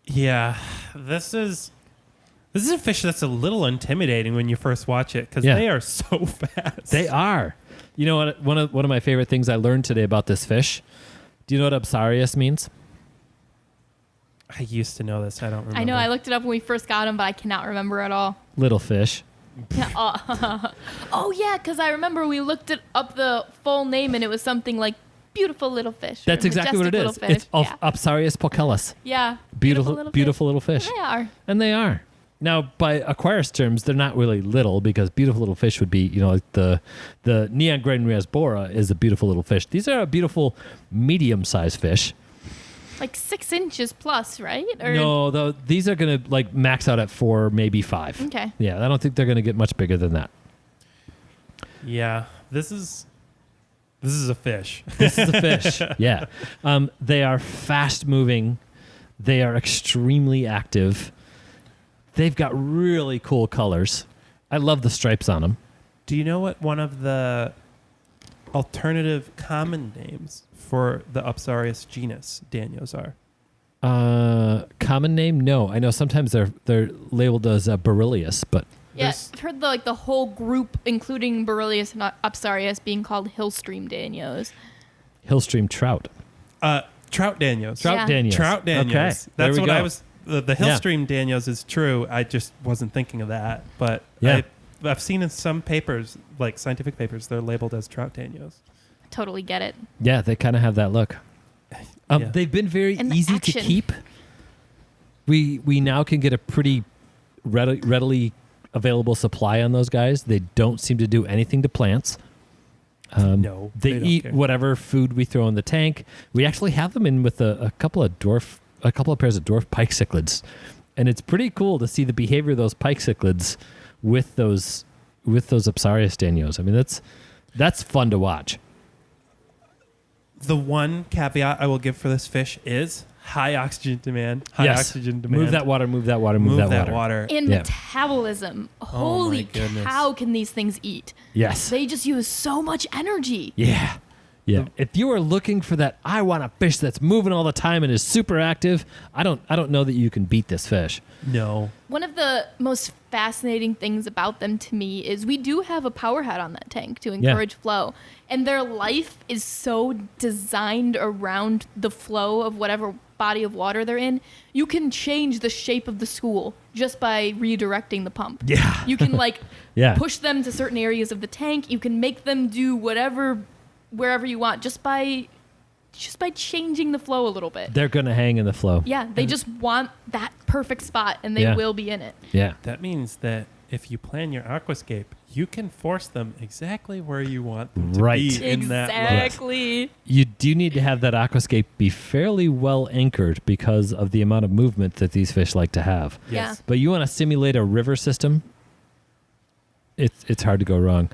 Yeah, this is a fish that's a little intimidating when you first watch it because they are so fast. They are. You know what? One of my favorite things I learned today about this fish. Do you know what Upsarius means? I used to know this. I don't remember. I know. I looked it up when we first got him, but I cannot remember at all. Little fish. Oh yeah, because I remember we looked it up the full name and it was something like beautiful little fish. That's exactly what it is. It's Upsarius pocellus. Yeah. Beautiful little fish. They are. And they are. Now, by Aquarius terms, they're not really little because beautiful little fish would be, like the neon green rasbora is a beautiful little fish. These are a beautiful medium-sized fish. Like 6 inches plus, right? Or No, though these are going to max out at 4, maybe 5. Okay. Yeah, I don't think they're going to get much bigger than that. Yeah, this is a fish. This is a fish. Yeah. They are fast-moving. They are extremely active. They've got really cool colors. I love the stripes on them. Do you know what one of the alternative common names for the Upsarius genus danios are? Common name? No. I know sometimes they're labeled as Beryllius, but yeah, I've heard the whole group, including Beryllius and Upsarius, being called hillstream danios. Hillstream trout. Trout danios. Trout danios. Trout danios. Okay. That's what go. I was. The hillstream danios is true. I just wasn't thinking of that. But I've seen in some papers, like scientific papers, they're labeled as trout danios. Totally get it. Yeah, they kind of have that look. They've been very easy to keep. We now can get a pretty readily available supply on those guys. They don't seem to do anything to plants. No, they eat whatever food we throw in the tank. We actually have them in with a couple of pairs of dwarf pike cichlids, and it's pretty cool to see the behavior of those pike cichlids with those Upsarius danios. I mean, that's fun to watch. The one caveat I will give for this fish is high oxygen demand. Oxygen demand. Move that water. Move that water. And metabolism. Holy cow, can these things eat? Yes. They just use so much energy. Yeah. Yeah. If you are looking for that, I want a fish that's moving all the time and is super active, I don't know that you can beat this fish. No. One of the most fascinating things about them to me is we do have a power head on that tank to encourage flow. And their life is so designed around the flow of whatever body of water they're in. You can change the shape of the school just by redirecting the pump. Yeah. You can push them to certain areas of the tank. You can make them do wherever you want just by changing the flow a little bit. They're going to hang in the flow. Yeah, they just want that perfect spot and they will be in it. Yeah. That means that if you plan your aquascape, you can force them exactly where you want them to be in that look. Exactly. You do need to have that aquascape be fairly well anchored because of the amount of movement that these fish like to have. Yes. But you want to simulate a river system, it's hard to go wrong.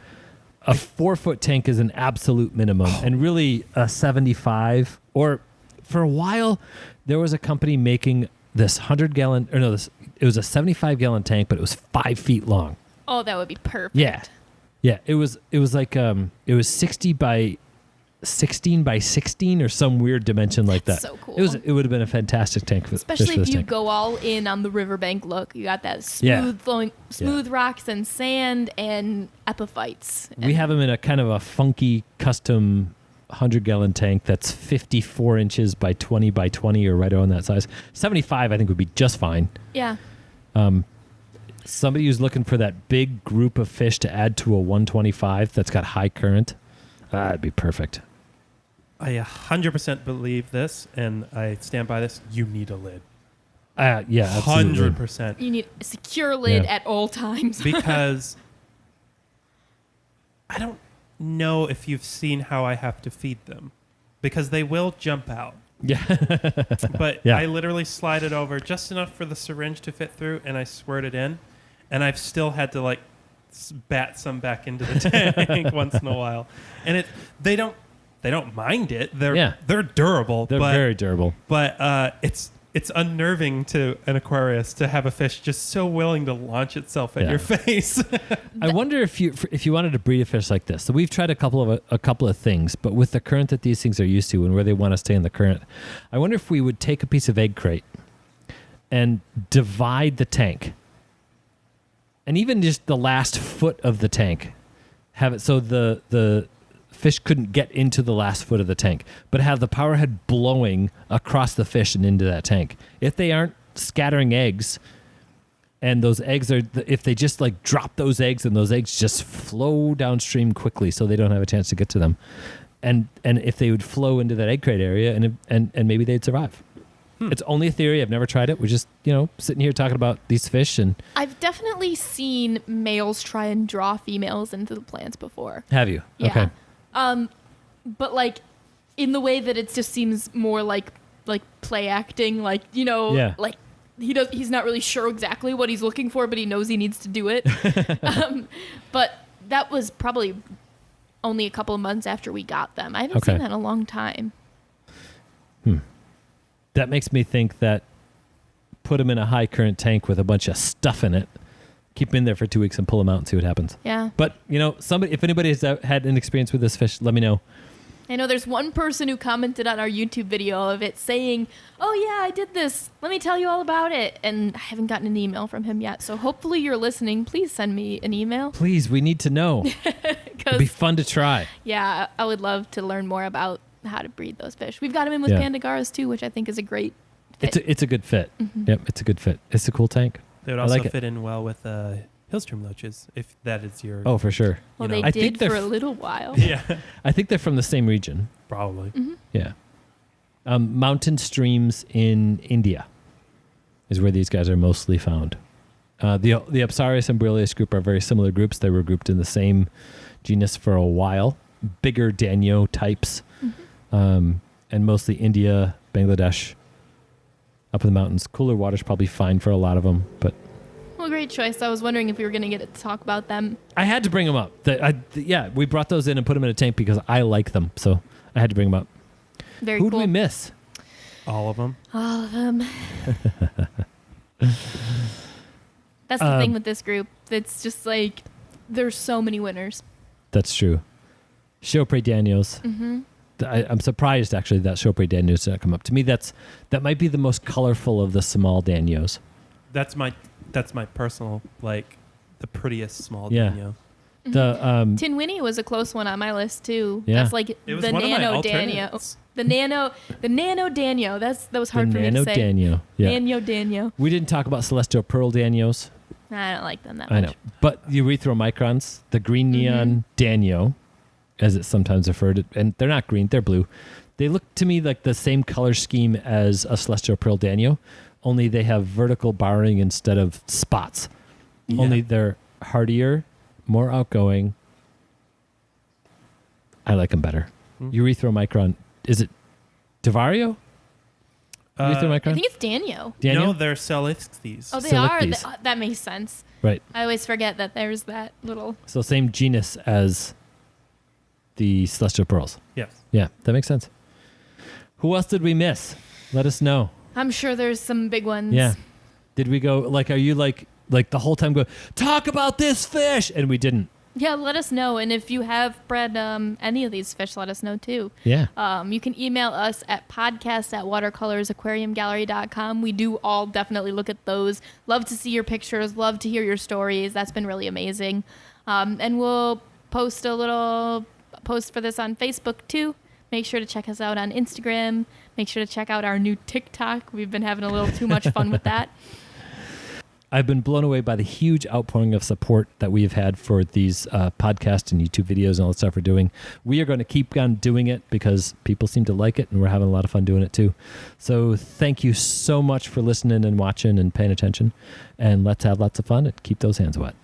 A 4-foot tank is an absolute minimum, and really a 75. Or for a while, there was a company making this 100-gallon, it was a 75-gallon tank, but it was 5 feet long. Oh, that would be perfect. Yeah. It was like it was 60 by 16 by 16 or some weird dimension like that. So cool. It would have been a fantastic tank. Especially if you go all in on the riverbank look. You got that smooth rocks and sand and epiphytes. We have them in a kind of a funky custom 100-gallon tank that's 54 inches by 20 by 20 or right around that size. 75 I think would be just fine. Yeah. Somebody who's looking for that big group of fish to add to a 125 that's got high current, that'd be perfect. I 100% believe this, and I stand by this. You need a lid. Yeah, absolutely. 100%. You need a secure lid at all times. Because I don't know if you've seen how I have to feed them, because they will jump out. Yeah. But I literally slide it over just enough for the syringe to fit through, and I squirt it in, and I've still had to bat some back into the tank once in a while. And they don't they don't mind it. They're Yeah. they're durable. They're but, very durable. But it's unnerving to an Aquarius to have a fish just so willing to launch itself at Yeah. your face. I wonder if you wanted to breed a fish like this. So we've tried a couple of things, but with the current that these things are used to and where they want to stay in the current, I wonder if we would take a piece of egg crate and divide the tank, and even just the last foot of the tank, have it so the fish couldn't get into the last foot of the tank, but have the power head blowing across the fish and into that tank. If they aren't scattering eggs, and those eggs are, if they just like drop those eggs and those eggs just flow downstream quickly so they don't have a chance to get to them, and if they would flow into that egg crate area and maybe they'd survive. It's only a theory. I've never tried it. We're just, sitting here talking about these fish. And I've definitely seen males try and draw females into the plants before. have you? Yeah. Okay. But like in the way that it just seems more like play acting, like, Yeah. like he's not really sure exactly what he's looking for, but he knows he needs to do it. But that was probably only a couple of months after we got them. I haven't seen that in a long time. That makes me think that put them in a high current tank with a bunch of stuff in it, keep them in there for 2 weeks and pull them out and see what happens. Yeah. But, if anybody has had an experience with this fish, let me know. I know there's one person who commented on our YouTube video of it saying, "Oh yeah, I did this. Let me tell you all about it." And I haven't gotten an email from him yet. So hopefully you're listening. Please send me an email. Please, we need to know. It'd be fun to try. Yeah, I would love to learn more about how to breed those fish. We've got them in with Yeah. Pandagaras too, which I think is a great fit. It's a good fit. Mm-hmm. Yep, it's a good fit. It's a cool tank. They would I also like it. fit in well with Hillstrom loaches, if that is your... Oh, for sure. Well, you know. they I think did for they're a little while. Yeah, I think they're from the same region. probably. Mm-hmm. Yeah. Mountain streams in India is where these guys are mostly found. The Apsarius and Borelius group are very similar groups. They were grouped in the same genus for a while. Bigger danio types. Mm-hmm. And mostly India, Bangladesh, up in the mountains. Cooler water's probably fine for a lot of them, but Well, great choice. I was wondering if we were going to get to talk about them. I had to bring them up. We brought those in and put them in a tank because I like them, so I had to bring them up. Very Who cool. did we miss? All of them. All of them. That's the thing with this group. It's just like there's so many winners. That's true. Chopre danios. Mm-hmm. I'm surprised actually that Chopre danios did not come up. To me, that might be the most colorful of the small danios. That's my personal, the prettiest small Yeah. danio. The Tinwinnie was a close one on my list too. Yeah. That's like It was the one of my nano danio. alternates. The nano danio. That was hard the for me nano to say. danio. Yeah. Nano danio. We didn't talk about celestial pearl danios. I don't like them that I much. know, but the erythromicrons, the green neon danio, as it's sometimes referred to, and they're not green, they're blue. They look to me like the same color scheme as a celestial pearl danio, only they have vertical barring instead of spots. Yeah. Only they're hardier, more outgoing. I like them better. Erythromicron, is it Divario? Erythromicron? I think it's danio. Danio? No, they're Celestes. Oh, they are. Selectes. That makes sense. Right. I always forget that there's that little. So same genus as the celestial pearls. Yes. Yeah, that makes sense. Who else did we miss? Let us know. I'm sure there's some big ones. Yeah. Did we go, are you like the whole time go, talk about this fish? And we didn't. Yeah, let us know. And if you have bred any of these fish, let us know too. Yeah. You can email us at podcast@watercolorsaquariumgallery.com. We do all definitely look at those. Love to see your pictures. Love to hear your stories. That's been really amazing. And we'll post a little post for this on Facebook too. Make sure to check us out on Instagram. Make sure to check out our new TikTok. We've been having a little too much fun with that. I've been blown away by the huge outpouring of support that we have had for these podcasts and YouTube videos and all the stuff we're doing. We are going to keep on doing it because people seem to like it and we're having a lot of fun doing it too. So thank you so much for listening and watching and paying attention. And let's have lots of fun and keep those hands wet.